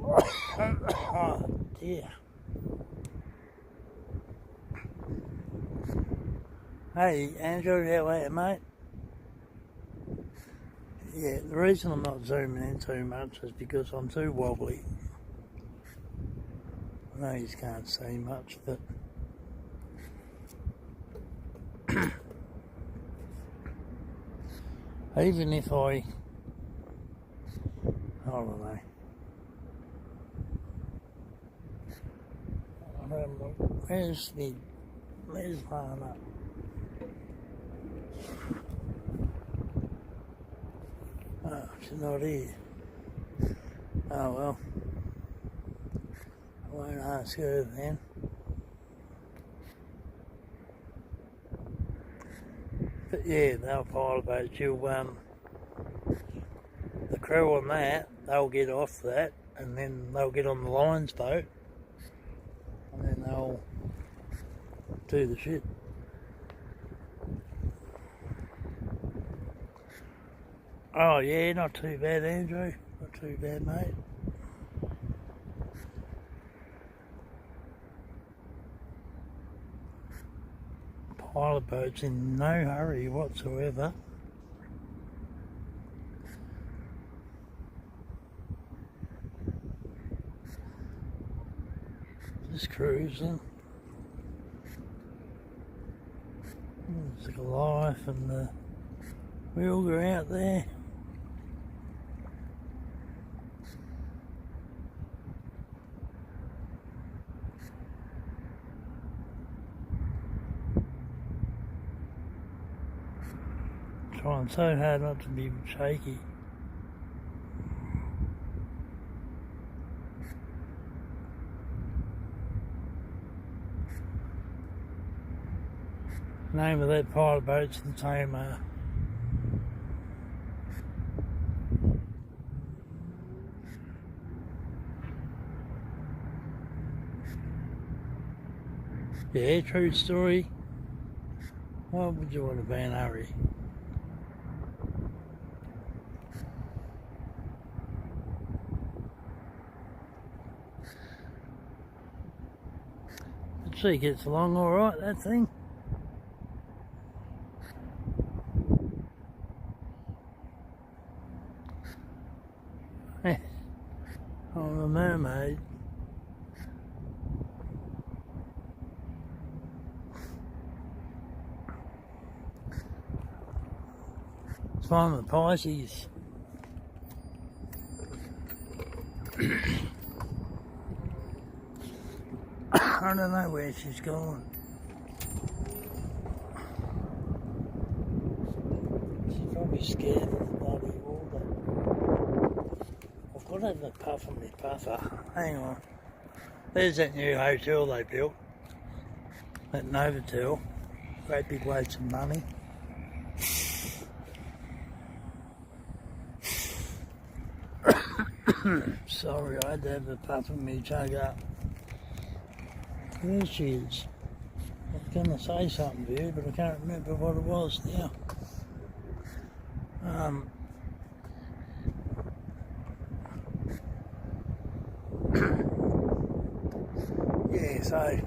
Oh, dear. Hey, Andrew, how are you, mate? Yeah, the reason I'm not zooming in too much is because I'm too wobbly. I know you can't see much, but even if I don't know. I don't know. Where's Lana? Oh, she's not here. Oh well. I won't ask her then. But yeah, they'll pilot boats. The crew on that, they'll get off that, and then they'll get on the Lions boat, and then they'll do the shit. Oh yeah, not too bad, Andrew. Not too bad, mate. Pilot boat's in no hurry whatsoever. Just cruising. There's a life, and we all go out there. Trying so hard not to be shaky. Name of that pilot boat's the Tamar. Yeah, true story. Why would you want to be in a hurry? Let's see, gets along alright, that thing. I'm a mermaid. It's one of the Pisces. I don't know where she's gone. She's probably scared of the bloody water. I've got to have a puff on my puffer. Hang on. There's that new hotel they built. That Novotel. Great big loads of money. Sorry, I had to have a puff of me chug up. There she is. I was going to say something to you, but I can't remember what it was now. Yeah, so I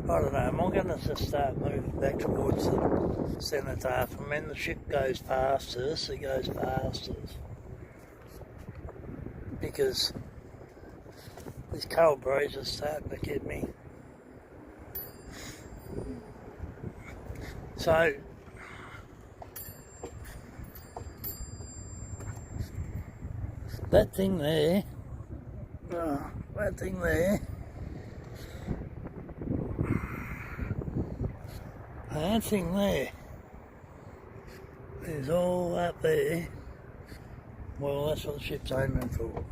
don't know, am I going to just start moving back towards the cenotaph? And when the ship goes past us, it goes past us. Because this cold breeze is starting to get me. So that thing there, that thing there is all up there. Well, that's what the ship's aiming for.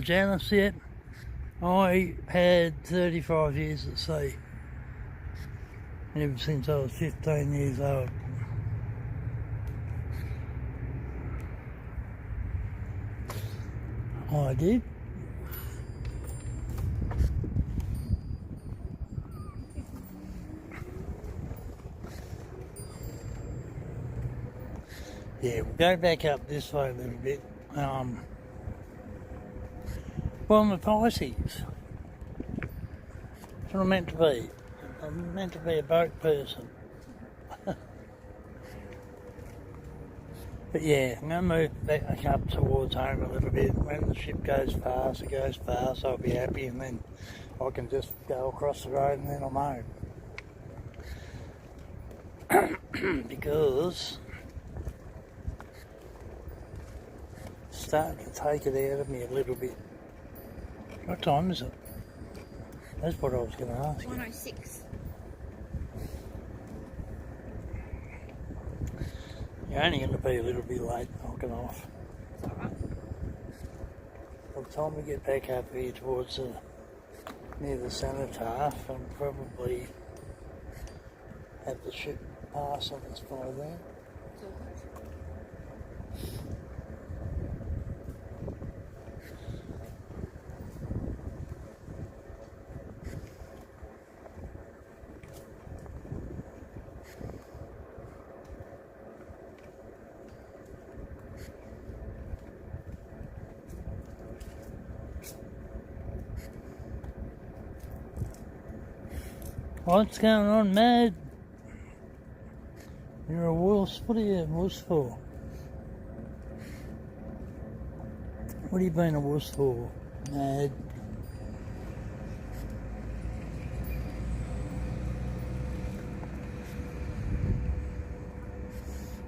Janice, yet I had 35 years at sea, ever since I was 15 years old. Oh, I did? Yeah, we'll go back up this way a little bit. Well, I'm a Pisces. That's what I'm meant to be. I'm meant to be a boat person. But yeah, I'm going to move back up towards home a little bit. When the ship goes fast, it goes fast, I'll be happy, and then I can just go across the road and then I'm home. Because it's starting to take it out of me a little bit. What time is it? That's what I was going to ask you. 1:06. You're only going to be a little bit late knocking off. It's alright. By the time we get back up here towards near the cenotaph, I'll probably have the ship pass on us by then. It's all good. What's going on, Mad? You're a wuss. What are you a wuss for? What are you being a wuss for, Mad?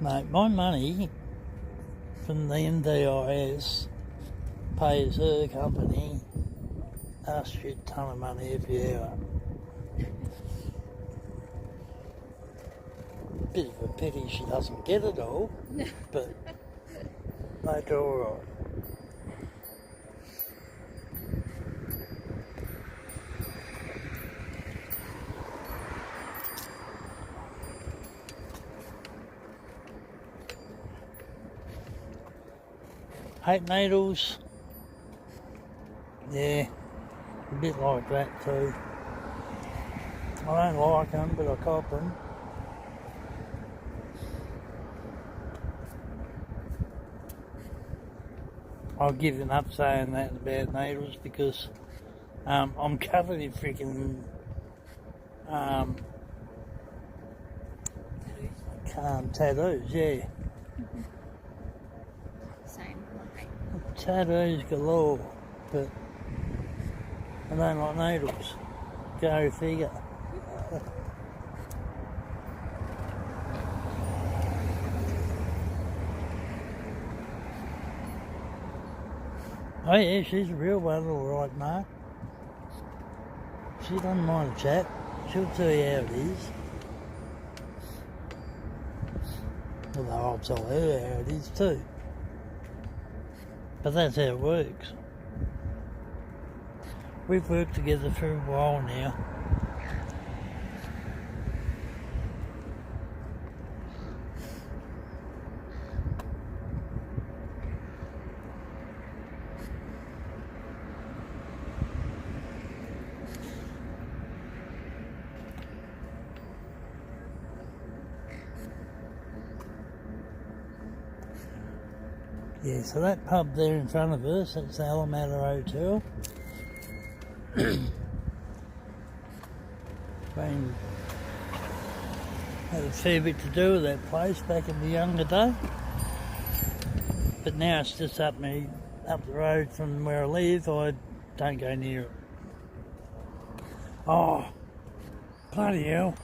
Mate, my money from the NDIS pays her company a shit ton of money every hour. Bit of a pity she doesn't get it all, but they do alright. Hate needles. Yeah, a bit like that too. I don't like them, but I cop them. I'll give up saying that about needles because I'm covered in freaking tattoos, yeah. Same. Okay. Tattoos galore, but I don't like needles. Go figure. Oh yeah, she's a real one, alright, Mark. She doesn't mind a chat. She'll tell you how it is. Although I'll tell her how it is too. But that's how it works. We've worked together for a while now. Yeah, so that pub there in front of us, that's the Alameda Hotel. Had a fair bit to do with that place back in the younger day. But now it's just up the road from where I live. I don't go near it. Oh, bloody hell.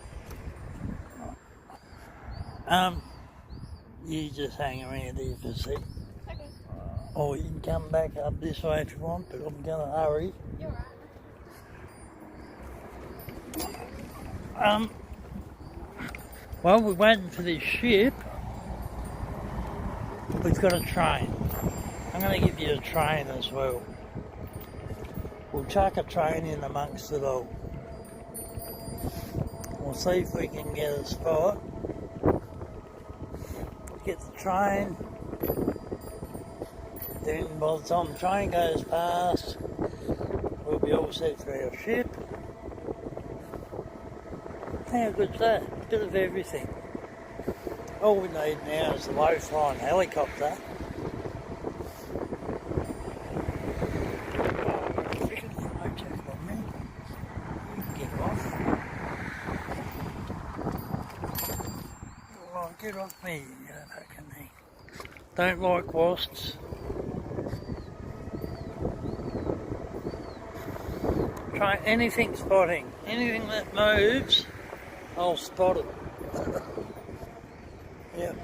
You just hang around here for a sec. Okay. Or you can come back up this way if you want, but I'm going to hurry. You're right. While we're waiting for this ship, we've got a train. I'm going to give you a train as well. We'll chuck a train in amongst it all. We'll see if we can get a spot. Get the train. Then by the time the train goes past, we'll be all set for our ship. How good's that? A bit of everything. All we need now is the low-flying helicopter. Get off me, you fucking thing. Don't like wasps. Try anything spotting. Anything that moves, I'll spot it. Yep.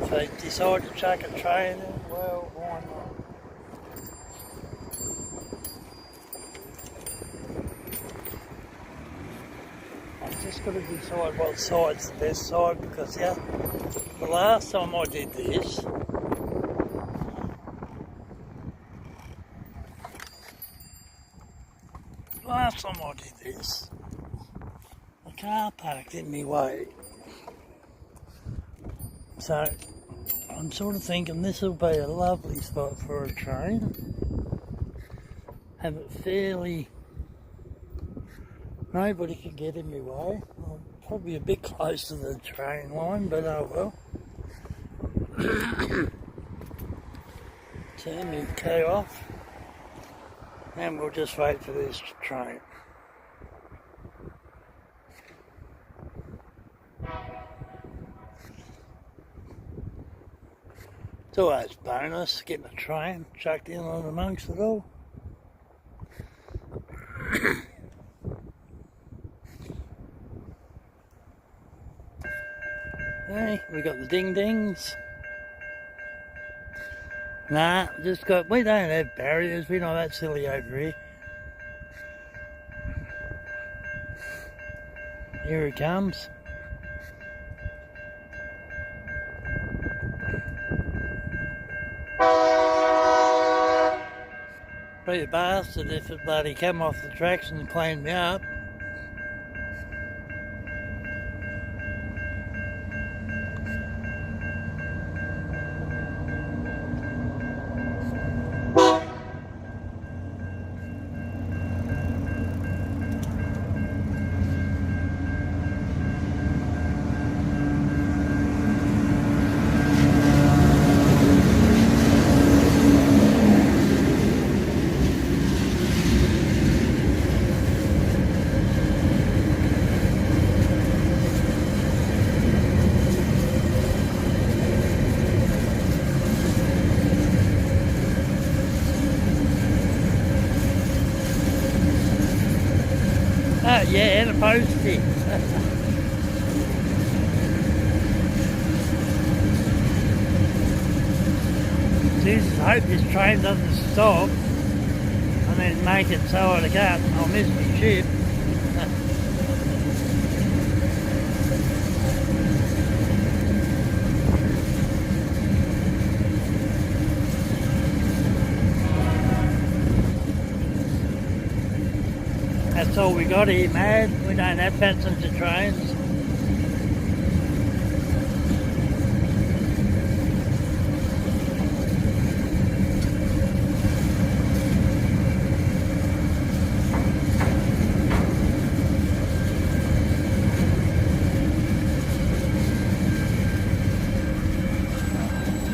If they decide to chuck a train in, well, why not? Just got to decide what side's the best side, because yeah, the last time I did this, the car parked in my way. So I'm sort of thinking this will be a lovely spot for a train. Have it fairly. Nobody can get in my way. I'm probably a bit close to the train line, but oh well. Turn the key off, and we'll just wait for this train. It's always a bonus getting a train chucked in on amongst it all. Hey, we got the ding dings. Nah, we don't have barriers, we're not that silly over here. Here it comes. Be a bastard if it bloody came off the tracks and cleaned me up. Oh yeah, and a postie. Jesus, I hope this train doesn't stop and then make it so I can't. I'll miss my ship. That's all we got here, man. We don't have passenger trains.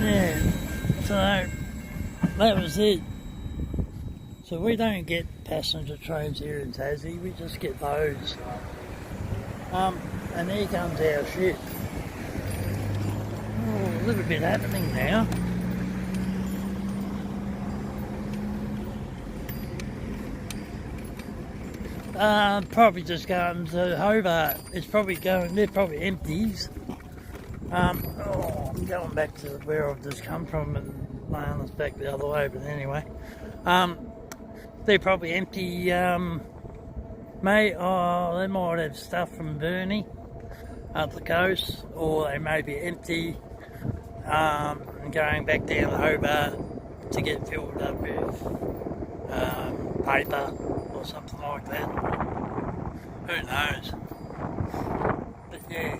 Yeah, so that was it. So we don't get passenger trains here in Tassie, we just get those. And here comes our ship. Oh, a little bit happening now. Probably just going to Hobart. It's probably going, they're probably empties. I'm going back to where I've just come from and laying us back the other way, but anyway. They're probably empty, they might have stuff from Burnie up the coast, or they may be empty and going back down to Hobart to get filled up with paper or something like that. Who knows? But yeah,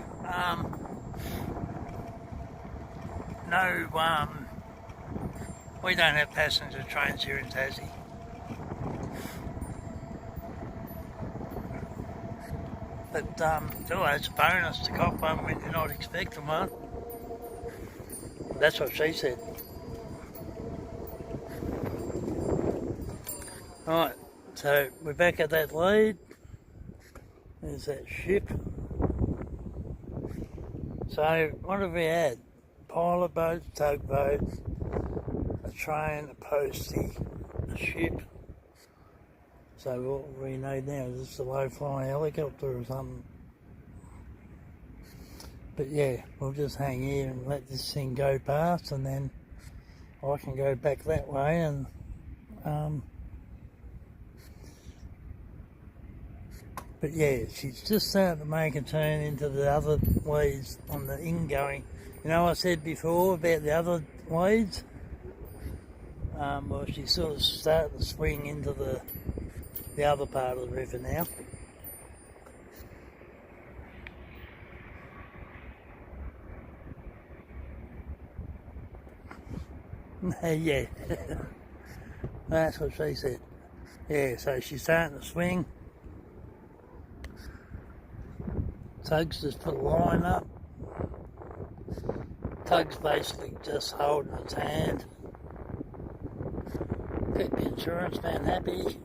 we don't have passenger trains here in Tassie. But it's always a bonus to cop one when you're not expecting one. That's what she said. Right, so we're back at that lead. There's that ship. So what have we had? Pilot boats, tugboats, a train, a postie, a ship. So what we need now is just a low-flying helicopter or something. But yeah, we'll just hang here and let this thing go past, and then I can go back that way and but yeah, she's just starting to make a turn into the other leads on the ingoing. You know, I said before about the other leads? Well, she's sort of starting to swing into the other part of the river now. Yeah, that's what she said. Yeah, so she's starting to swing. Tug's just put a line up. Tug's basically just holding its hand. Keep the insurance man happy.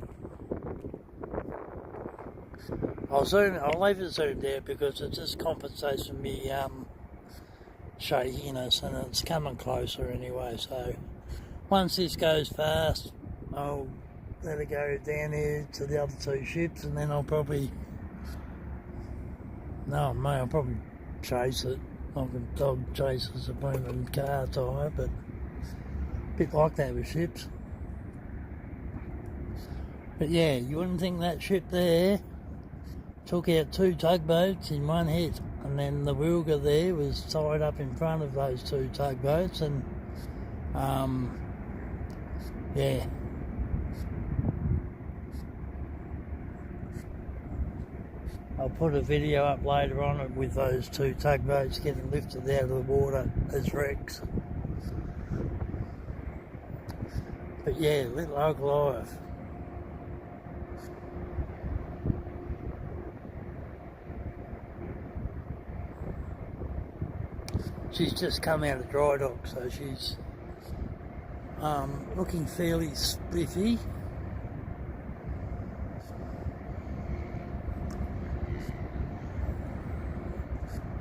I'll leave it zoomed out because it just compensates for me shakiness, and it's coming closer anyway. So once this goes fast, I'll let it go down here to the other two ships, and then I'll probably chase it like a dog chases a blooming car tyre, but a bit like that with ships. But yeah, you wouldn't think that ship there took out 2 tugboats in one hit, and then the Wilga there was tied up in front of those 2 tugboats, and yeah. I'll put a video up later on it with those 2 tugboats getting lifted out of the water as wrecks. But yeah, little oak life. She's just come out of dry dock, so she's looking fairly spliffy.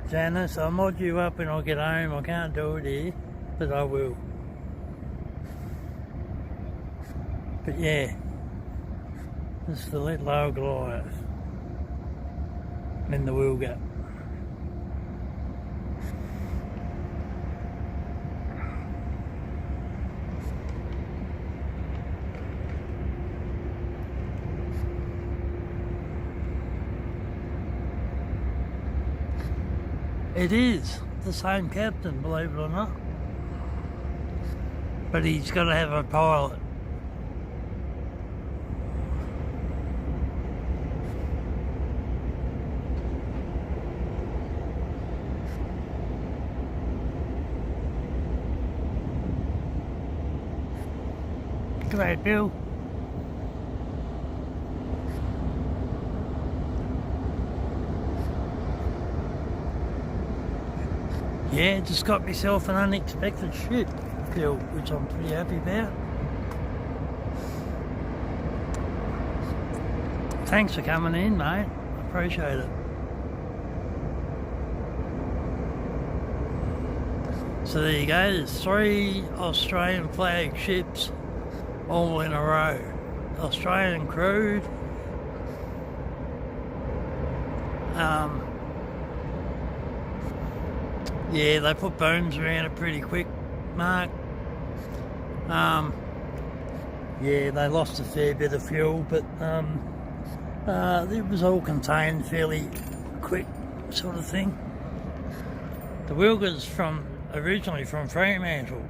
Janice, I'll mod you up when I get home. I can't do it here, but I will. But yeah, this is the little old Goliath in the Wilga. It is the same captain, believe it or not. But he's got to have a pilot. G'day, Bill. Yeah, just got myself an unexpected shoot, Bill, which I'm pretty happy about. Thanks for coming in, mate. I appreciate it. So there you go, there's 3 Australian flag ships all in a row. Australian crewed. Yeah, they put booms around it pretty quick, Mark. Yeah, they lost a fair bit of fuel, but it was all contained fairly quick, sort of thing. The Wilga's originally from Fremantle.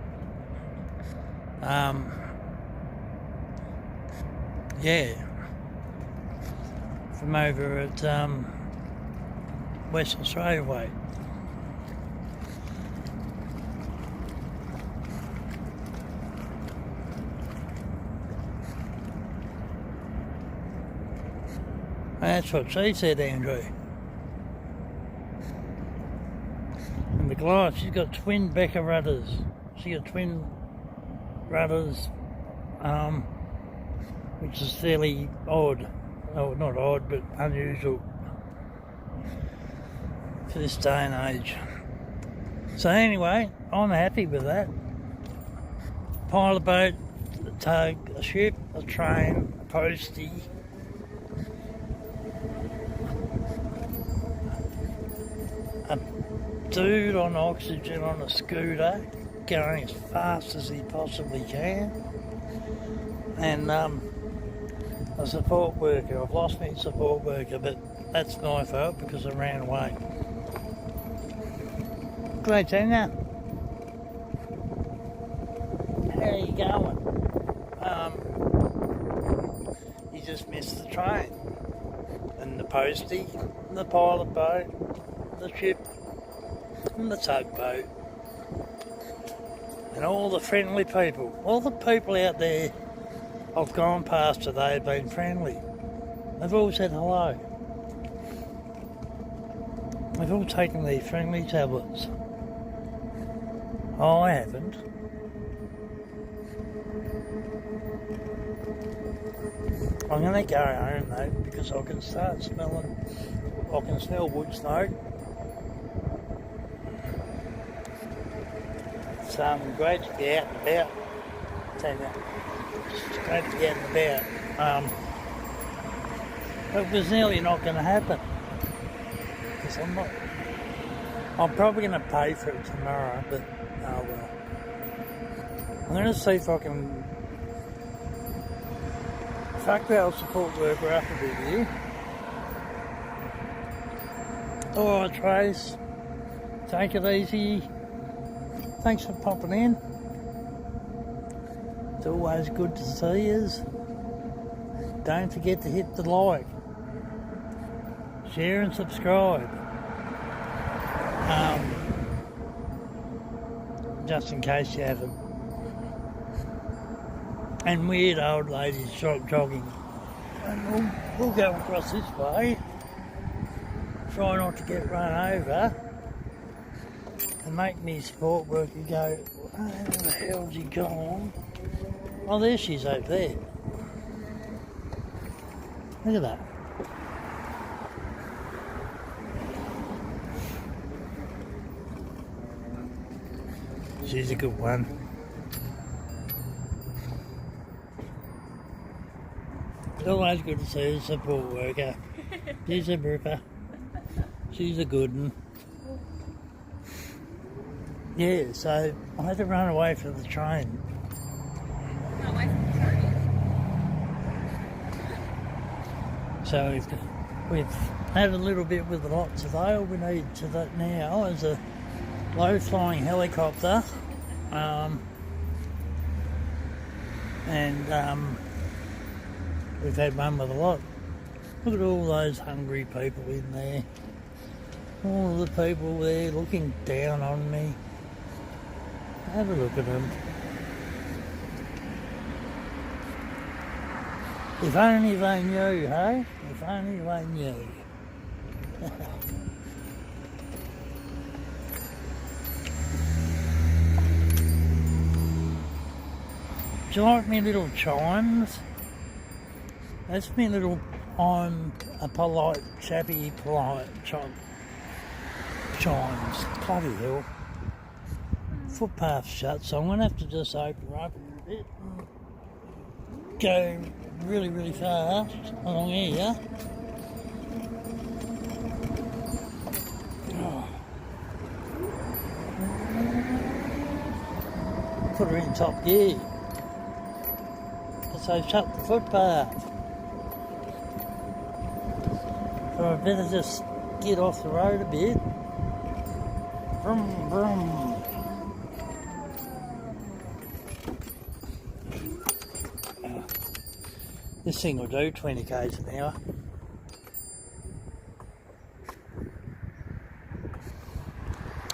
Yeah, from over at West Australia way. That's what she said, Andrew. And the glass, she's got twin Becker rudders. She got twin rudders, which is fairly odd. Oh, not odd, but unusual for this day and age. So anyway, I'm happy with that. Pilot boat, a tug, a ship, a train, a postie. A dude on oxygen on a scooter going as fast as he possibly can. And a support worker. I've lost my support worker, but that's my fault because I ran away. Great, Tanya. How are you going? You just missed the train. And the postie, and the pilot boat, the ship, and the tugboat. And all the friendly people. All the people out there I've gone past today have been friendly. They've all said hello. They've all taken their friendly tablets. I haven't. I'm going to go home though because I can start smelling, I can smell wood smoke. It's great to be out and about. Tell you, it's great to be out and about. It was nearly not going to happen because I'm probably going to pay for it tomorrow, but oh well. I'm going to see if I can fuck our support worker up a bit here. Alright, Trace. Take it easy. Thanks for popping in. It's always good to see us. Don't forget to hit the like, share and subscribe. Just in case you haven't. And weird old ladies jogging. And we'll go across this way. Try not to get run over. And make me support worker go, where the hell's he gone? Oh, there she is over there. Look at that. She's a good one. It's always good to see a support worker. She's a ripper. She's a good one. Yeah, so I had to run away from the train. Run away from the train? So we've had a little bit with the lot today. All we need to that now is a low-flying helicopter. We've had one with a lot. Look at all those hungry people in there. All the people there looking down on me. Have a look at them. If only they knew, hey? If only they knew. Do you like me little chimes? That's me little, I'm a polite, chappy, polite chimes. Bloody hell. Footpath's shut, so I'm going to have to just open her up a little bit and go really, really fast along here. Oh. Put her in top gear. So shut the footpath. So I better just get off the road a bit. Vroom, vroom. This thing will do 20 k's an hour.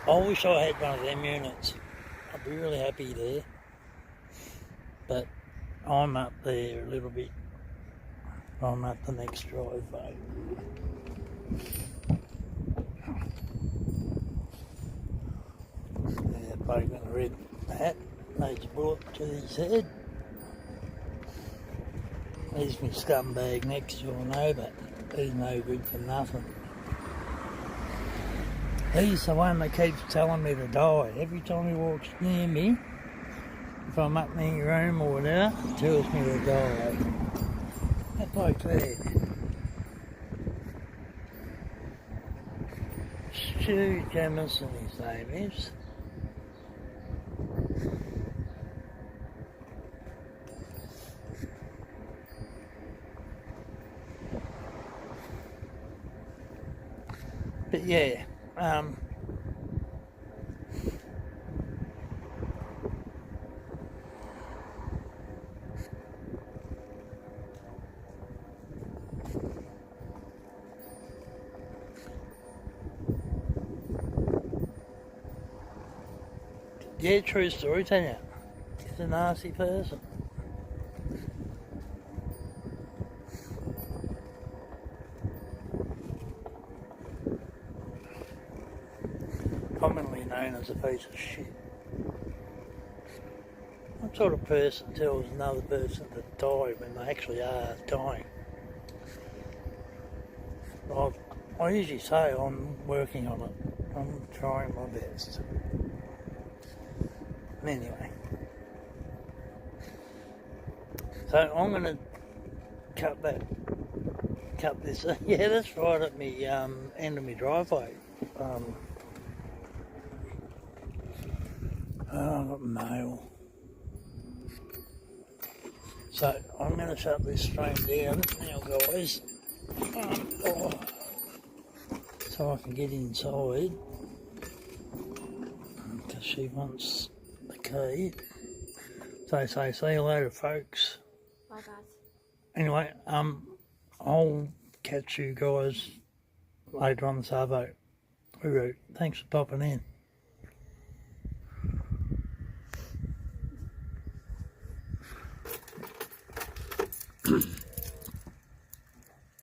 I wish I had one of them units. I'd be really happy there. But I'm up there a little bit. I'm at the next driveway. Yeah, bloke in a red hat needs a bullet to his head. He's my scumbag next door neighbour. He's no good for nothing. He's the one that keeps telling me to die. Every time he walks near me, if I'm up in your room or whatever, he tells me to die. That bloke there. Stu Jamison, his name is. But yeah, yeah, true story, Tanya. He's a nasty person. Commonly known as a piece of shit. What sort of person tells another person to die when they actually are dying? I usually say I'm working on it. I'm trying my best. Anyway. So I'm going to cut this. Yeah, that's right at me end of my driveway. I've got mail. So I'm going to shut this stream down now, guys. So I can get inside. Because she wants the key. So say, see you later, folks. Bye, guys. Anyway, I'll catch you guys later on this arvo. Hooroo. Thanks for popping in.